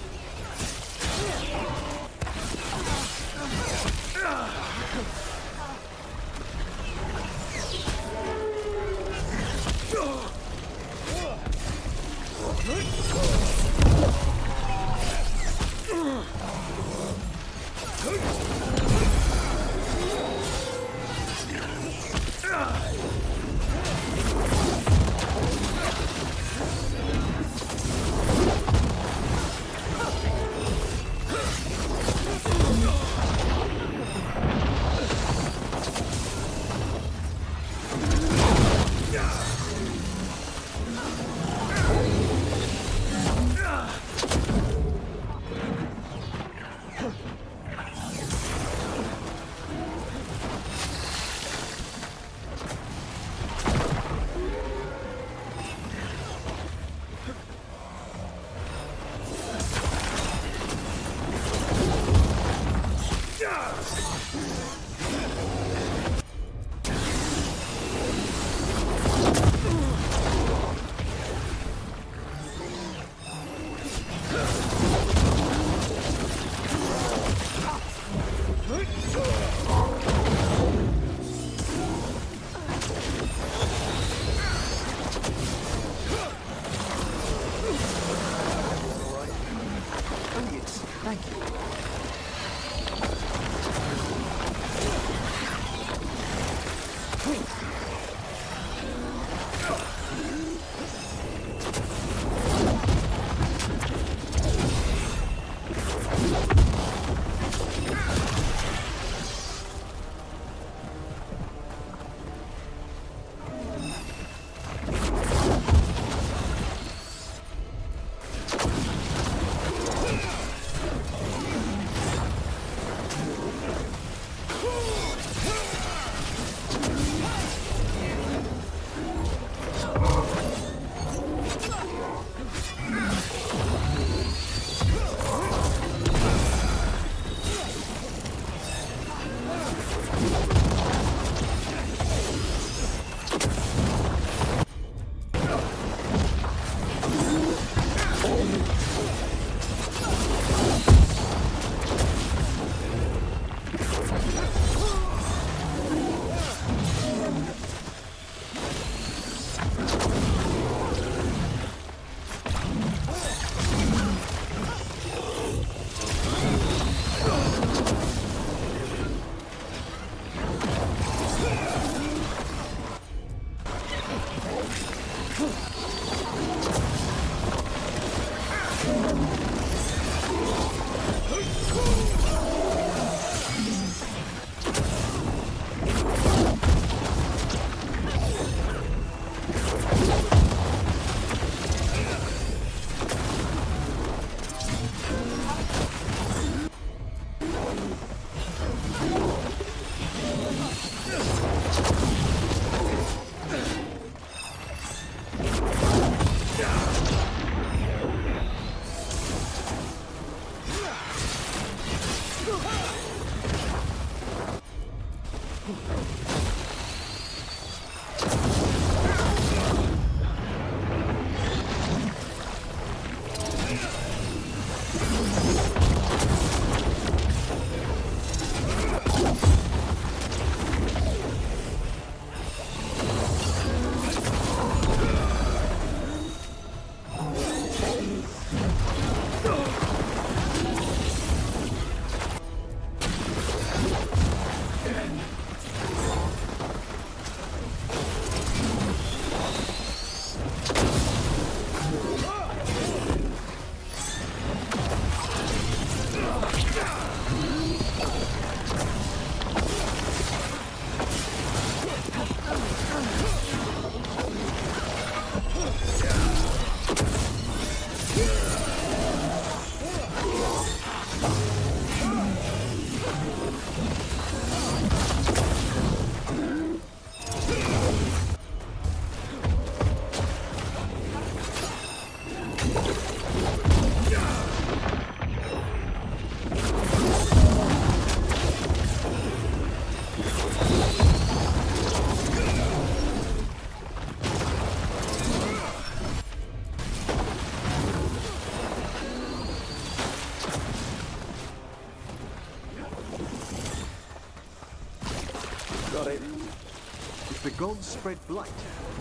gods spread blight,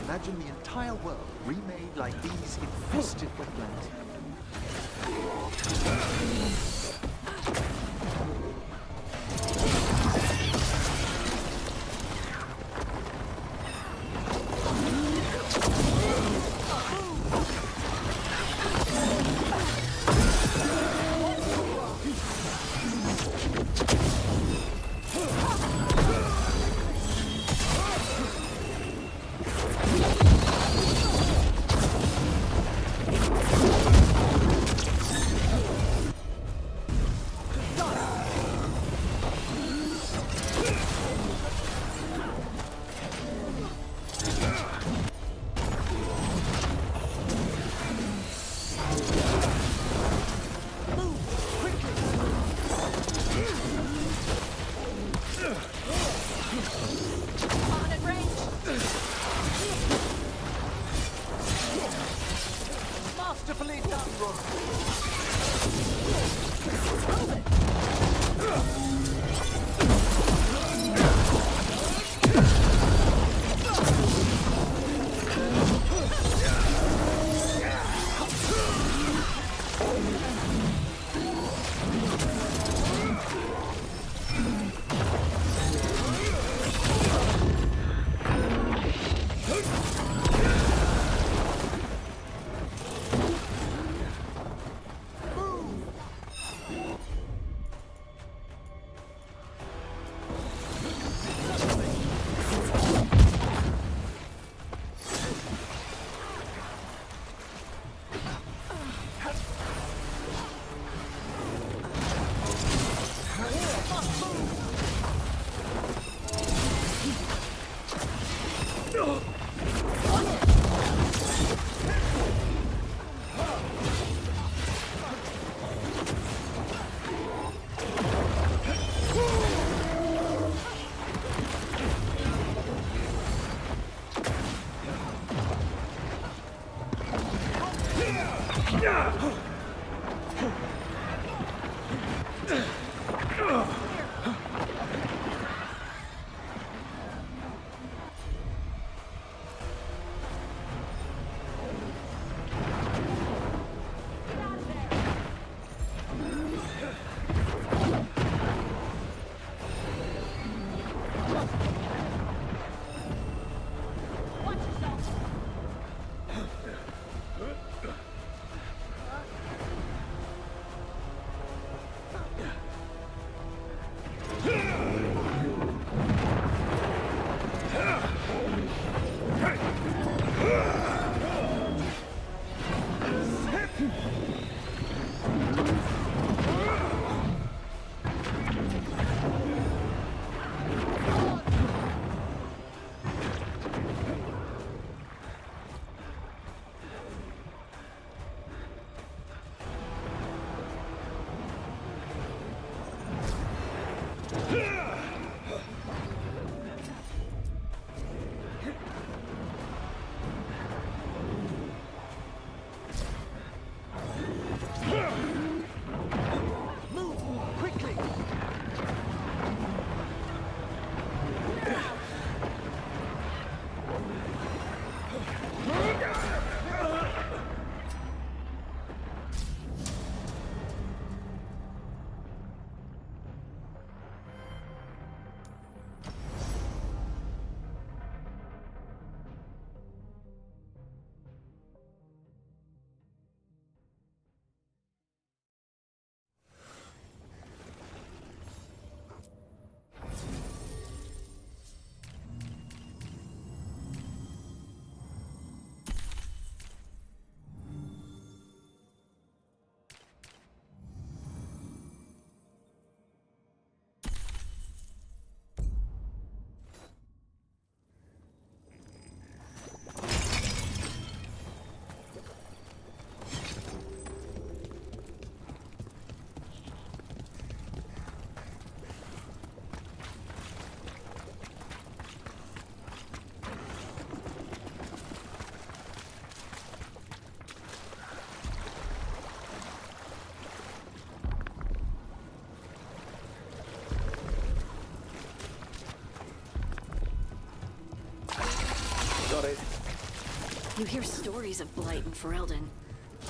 imagine the entire world remade like these infested wetlands. Masterfully done, Rook. got it. You hear stories of Blight in Ferelden.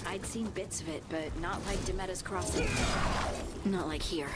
I'd seen bits of it, but not like Demetta's Crossing. Not like here.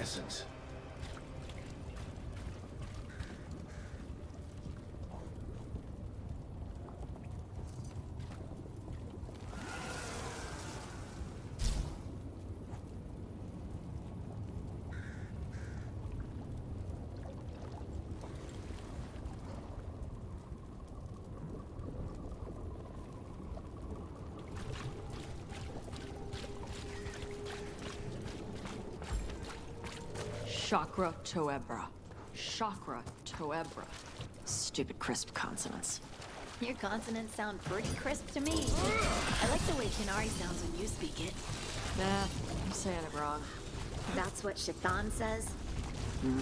essence. Chakra Toebra. Chakra Toebra. Stupid crisp consonants. Your consonants sound pretty crisp to me. I like the way Kinari sounds when you speak it. Nah, I'm saying it wrong. That's what Shathan says? He's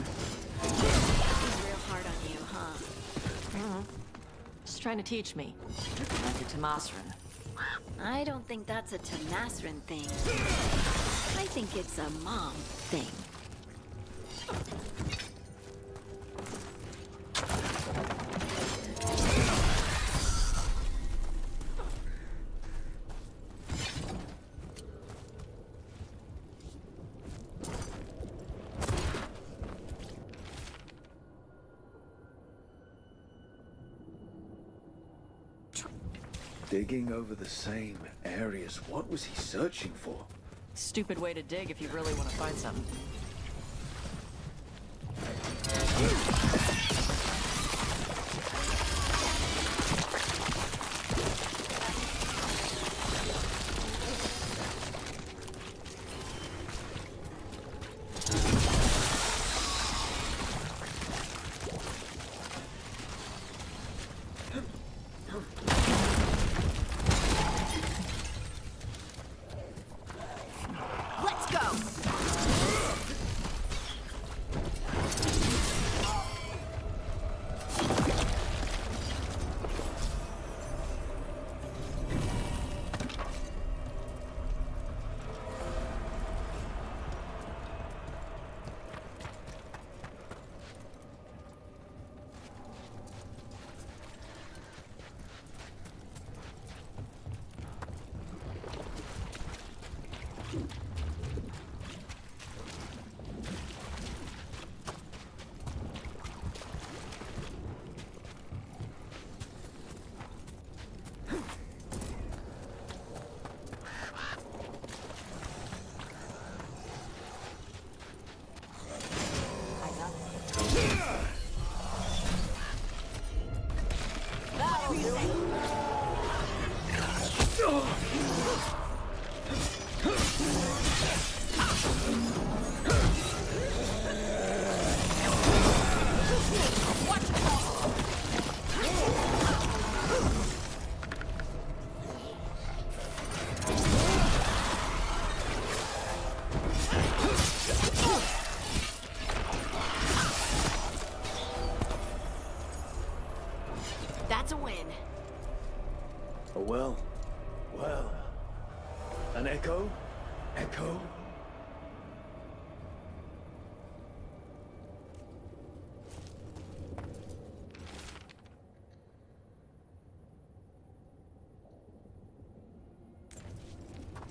real hard on you, huh? Just trying to teach me. Like a Tamasran. I don't think that's a Tamasran thing. I think it's a mom thing. Digging over the same areas. What was he searching for? Stupid way to dig if you really want to find something. Let's go! That's a win. Oh well. Well. An echo? Echo?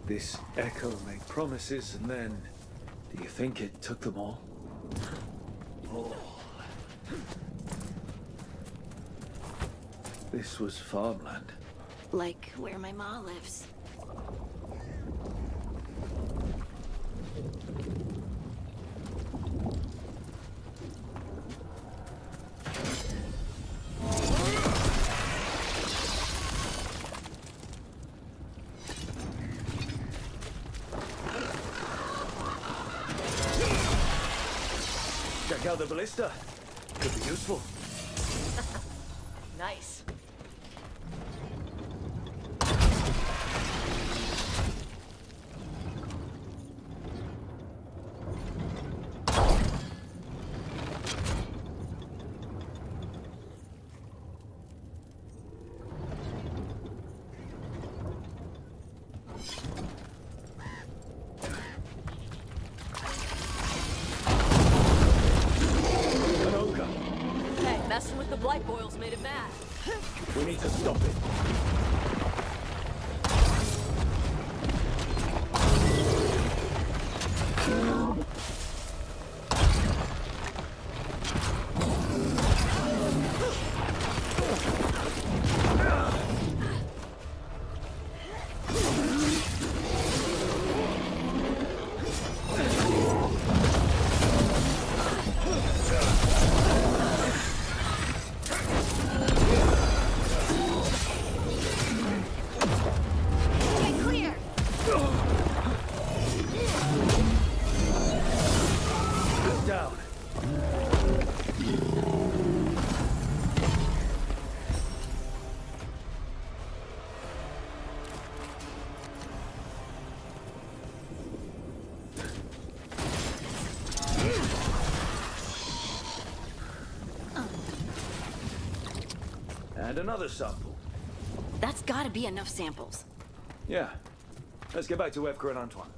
This echo made promises and then... Do you think it took them all? All. This was farmland. Like where my ma lives. Check out the ballista. Could be useful. Nice. Hey, messing with the blight boils made it mad. We need to stop it. And another sample. That's gotta be enough samples. Yeah. Let's get back to Evka and Antoine.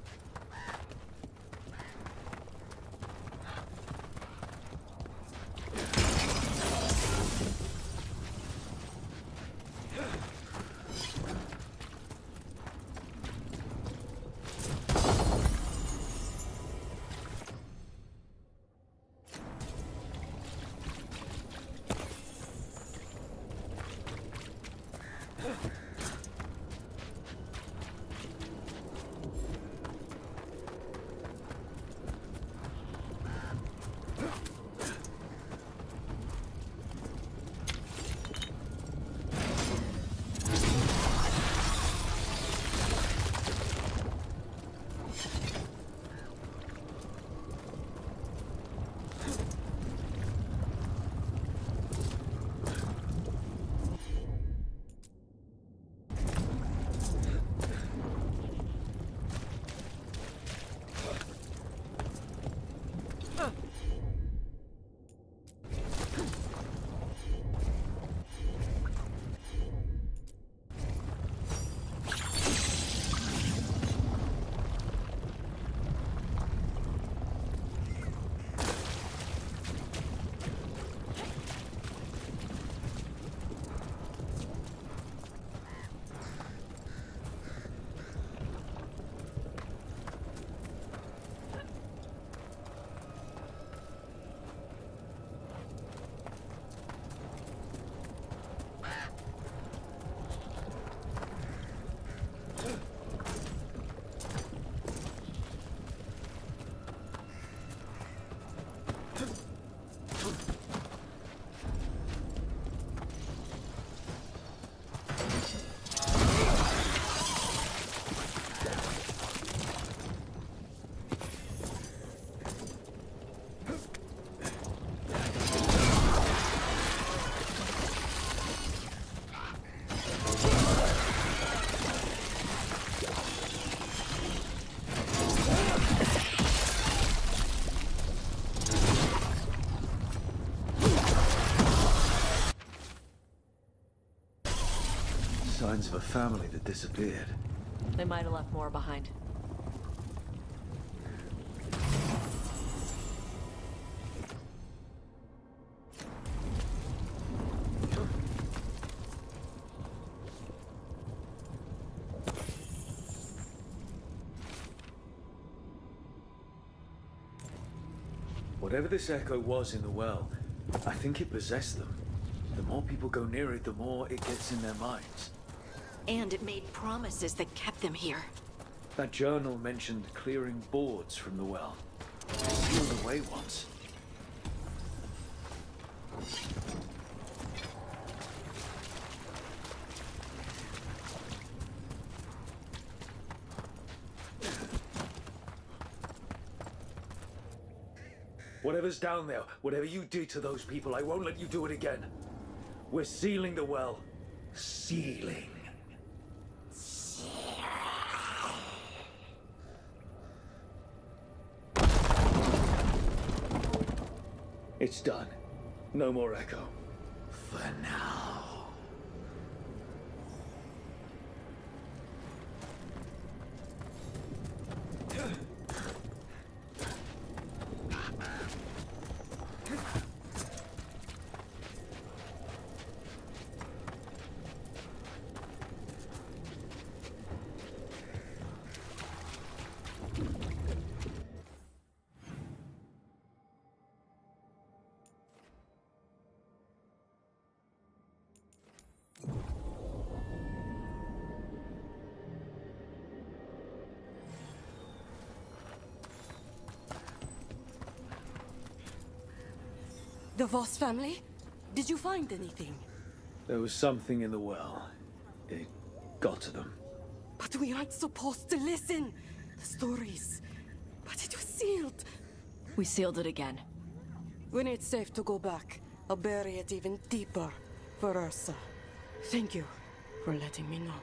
signs of a family that disappeared. They might have left more behind. Whatever this echo was in the well, I think it possessed them. The more people go near it, the more it gets in their minds. And it made promises that kept them here. That journal mentioned clearing boards from the well. Sealed away once. Whatever's down there, whatever you did to those people, I won't let you do it again. We're sealing the well. Sealing. It's done. No more echo. For now. The Voss family? Did you find anything? There was something in the well. It got to them. But we aren't supposed to listen. The stories. But it was sealed. We sealed it again. When it's safe to go back, I'll bury it even deeper for Ursa. Thank you for letting me know.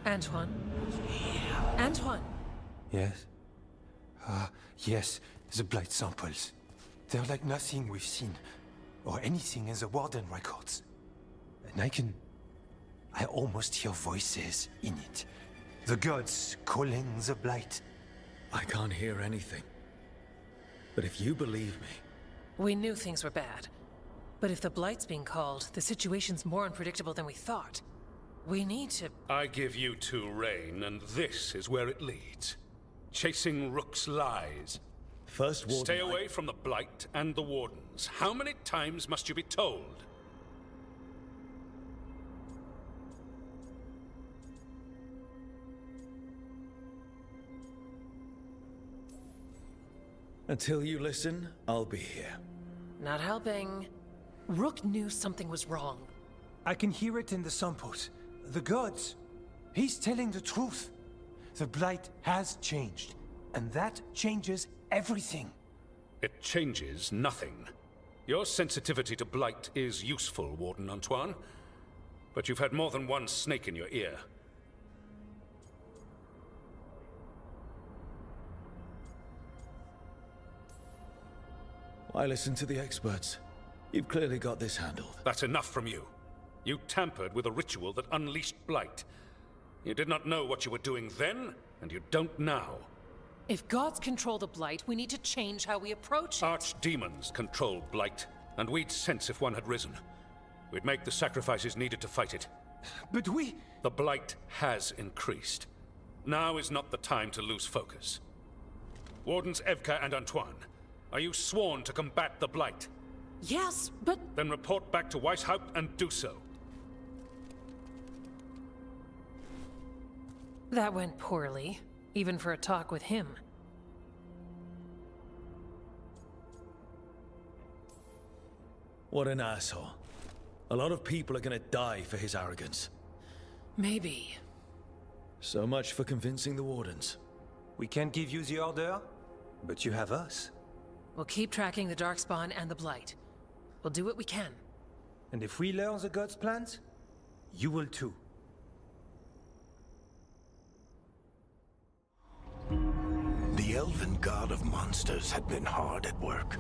Antoine? Antoine! Yes? Yes, the blight samples. They're like nothing we've seen, or anything in the Warden records. And I almost hear voices in it. The gods calling the blight. I can't hear anything. But if you believe me... We knew things were bad. But if the blight's being called, the situation's more unpredictable than we thought. We need to... I give you two reign, and this is where it leads. Chasing Rook's lies. First Warden... Stay away from the Blight and the Wardens. How many times must you be told? Until you listen, I'll be here. Not helping. Rook knew something was wrong. I can hear it in the samples. The gods. He's telling the truth. The blight has changed, and that changes everything. It changes nothing. Your sensitivity to blight is useful, Warden Antoine. But you've had more than one snake in your ear. I listen to the experts. You've clearly got this handled. That's enough from you. You tampered with a ritual that unleashed blight. You did not know what you were doing then, and you don't now. If gods control the blight, we need to change how we approach it. Archdemons control blight, and we'd sense if one had risen. We'd make the sacrifices needed to fight it. But we... The blight has increased. Now is not the time to lose focus. Wardens Evka and Antoine, are you sworn to combat the Blight? Yes, but... Then report back to Weishaupt and do so. That went poorly, even for a talk with him. What an asshole. A lot of people are gonna die for his arrogance. Maybe. So much for convincing the Wardens. We can't give you the order, but you have us. We'll keep tracking the Darkspawn and the Blight. We'll do what we can. And if we learn the gods' plans, you will too. The elven god of monsters had been hard at work.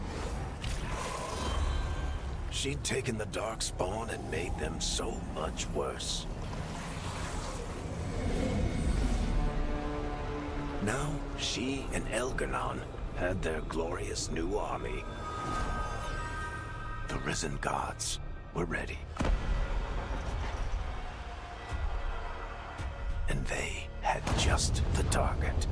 She'd taken the Darkspawn and made them so much worse. Now, she and Elgar'nan had their glorious new army. The risen gods were ready. And they had just the target.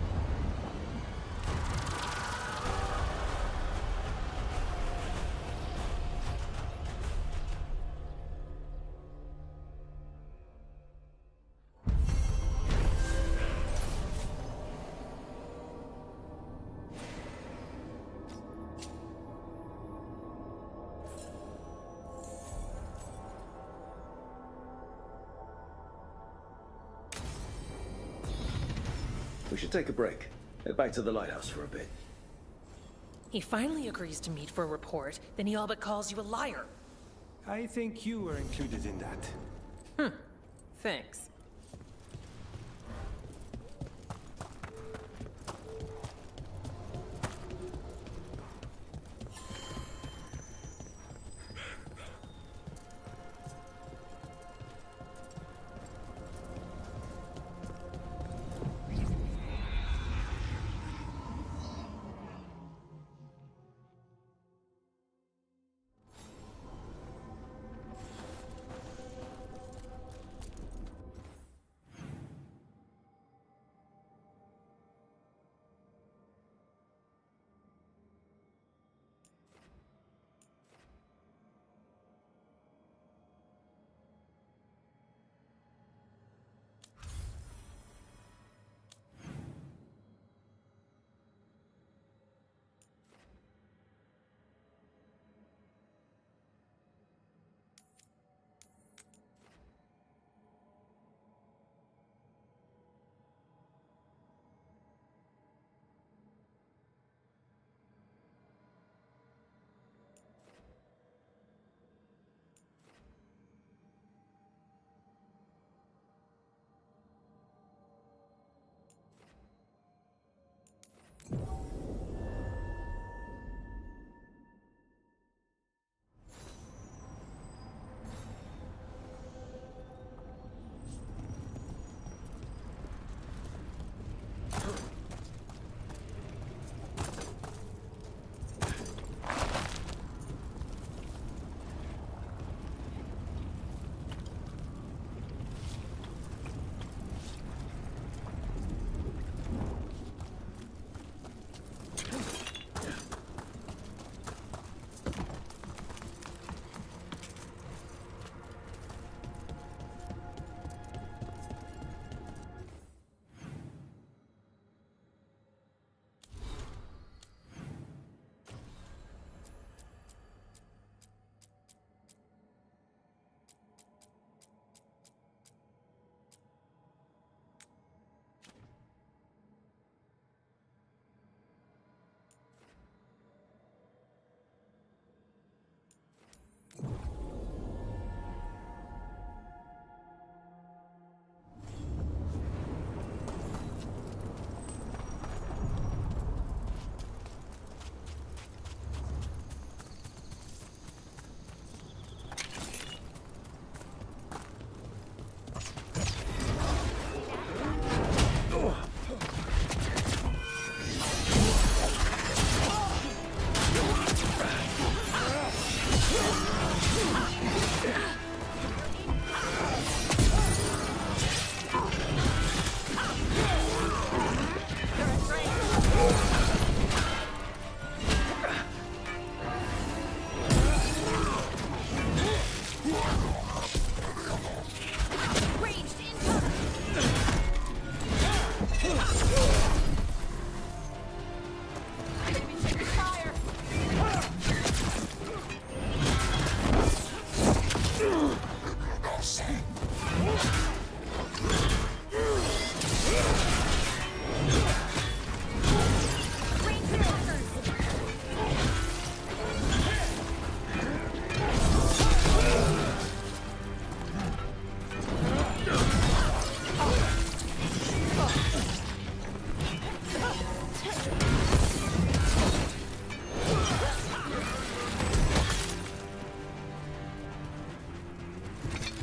We should take a break. Head back to the lighthouse for a bit. He finally agrees to meet for a report, then he all but calls you a liar. I think you were included in that. Thanks. us.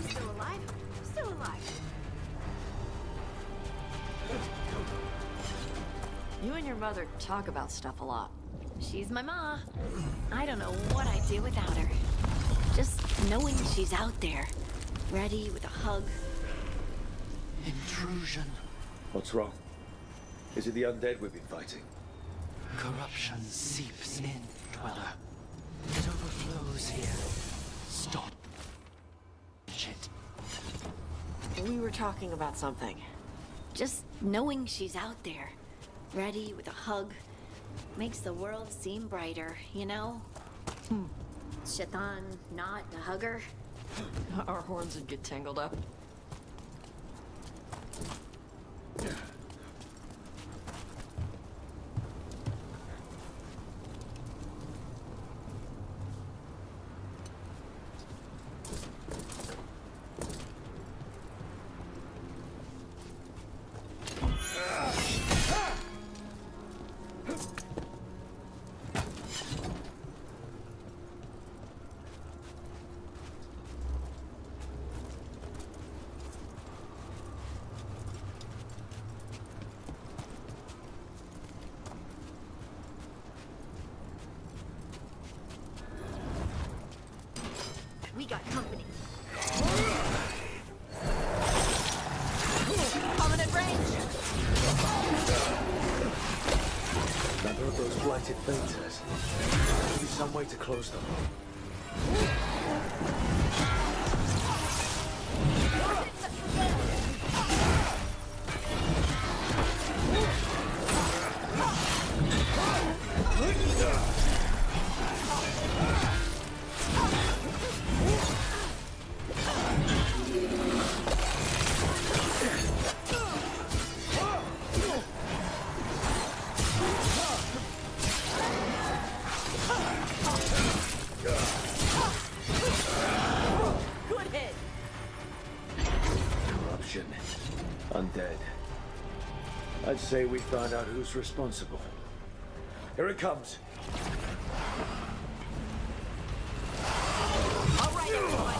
Still alive? Still alive. You and your mother talk about stuff a lot. She's my ma. I don't know what I'd do without her. Just knowing she's out there, ready with a hug. Intrusion. What's wrong? Is it the undead we've been fighting? Corruption seeps in, Dweller. It overflows here. Stop. Shit. We were talking about something. Just knowing she's out there, ready with a hug, makes the world seem brighter, you know? Shaitan not a hugger. Our horns would get tangled up. We got company. Coming at range! Another of those blighted fainters. There'll be some way to close them. Good hit! Corruption. Undead. I'd say we found out who's responsible. Here it comes. All right, everyone!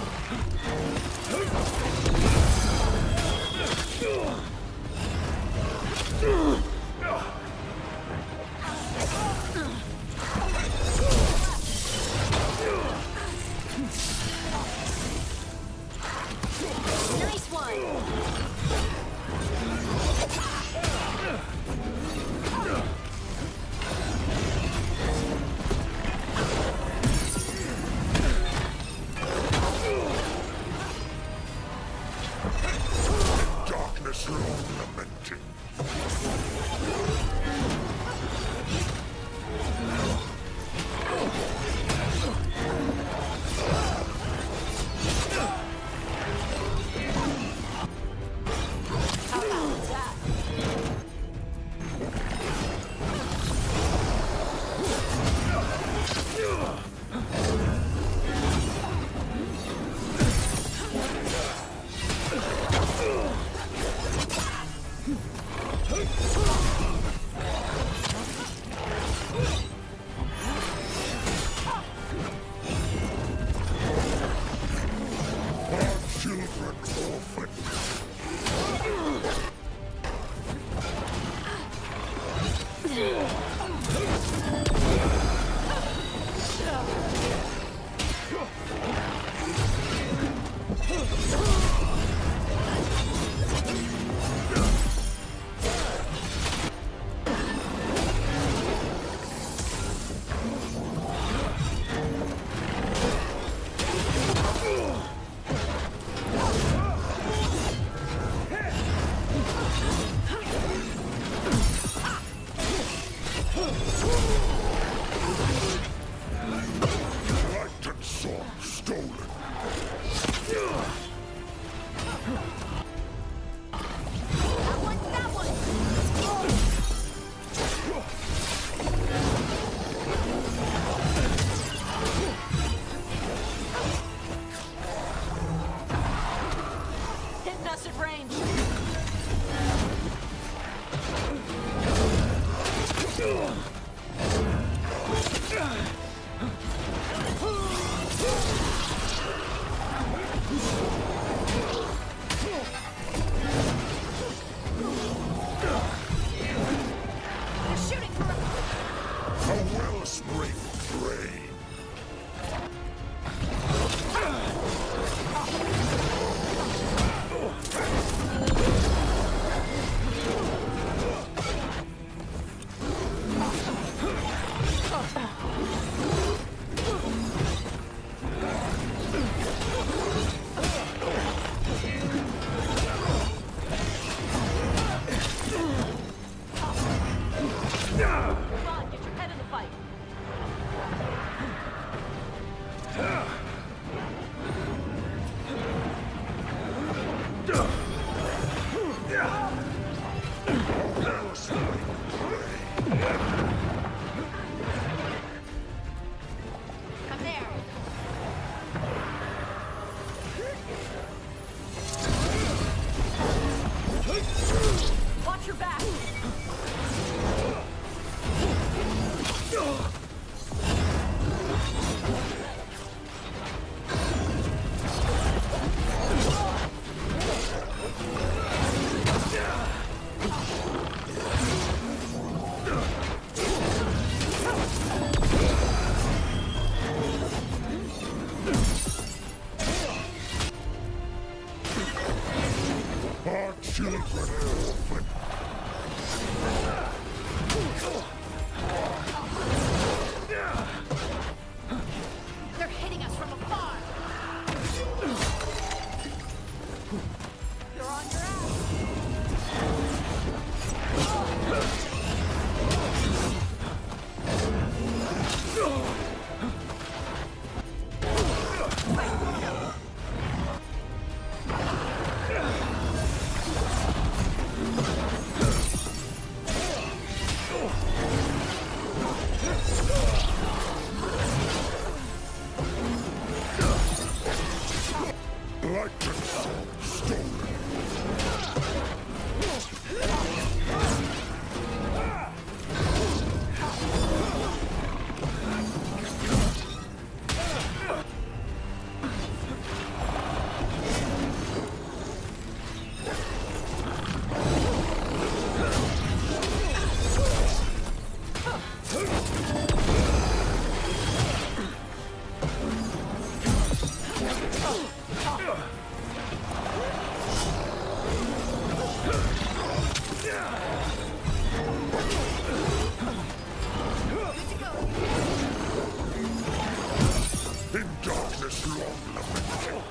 Nice one! Darkness long lamenting. How about that? Children orphaned. of range. They're shooting for us. A wellspring drain. Hold on, get your head in the fight. I'm there. Watch your back. Our children orphan. They're hitting us from afar. You're on your ass. Like the soul stolen. In darkness long lamented.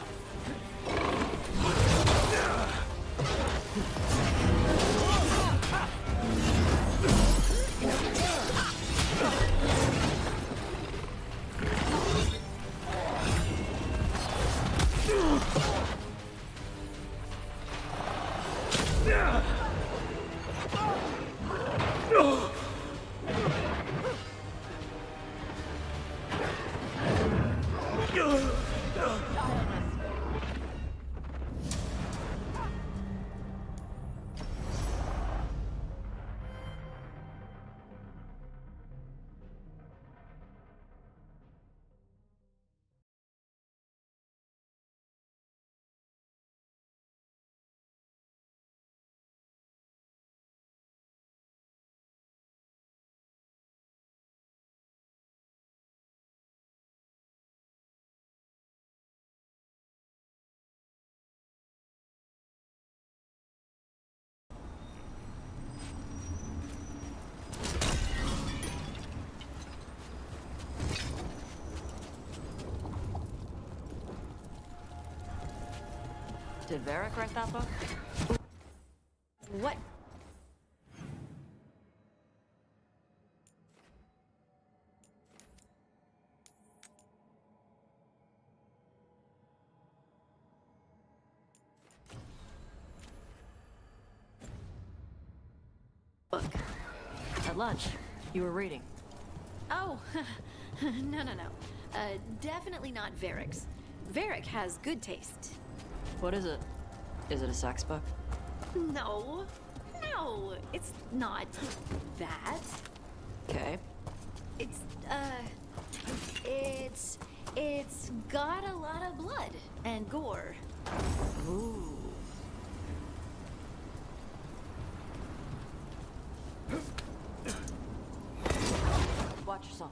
Did Varric write that book? What? Book. At lunch, you were reading. Oh, no. Definitely not Varric's. Varric has good taste. What is it? Is it a sex book? No. No, it's not that. Okay. It's got a lot of blood and gore. Ooh. Watch yourself.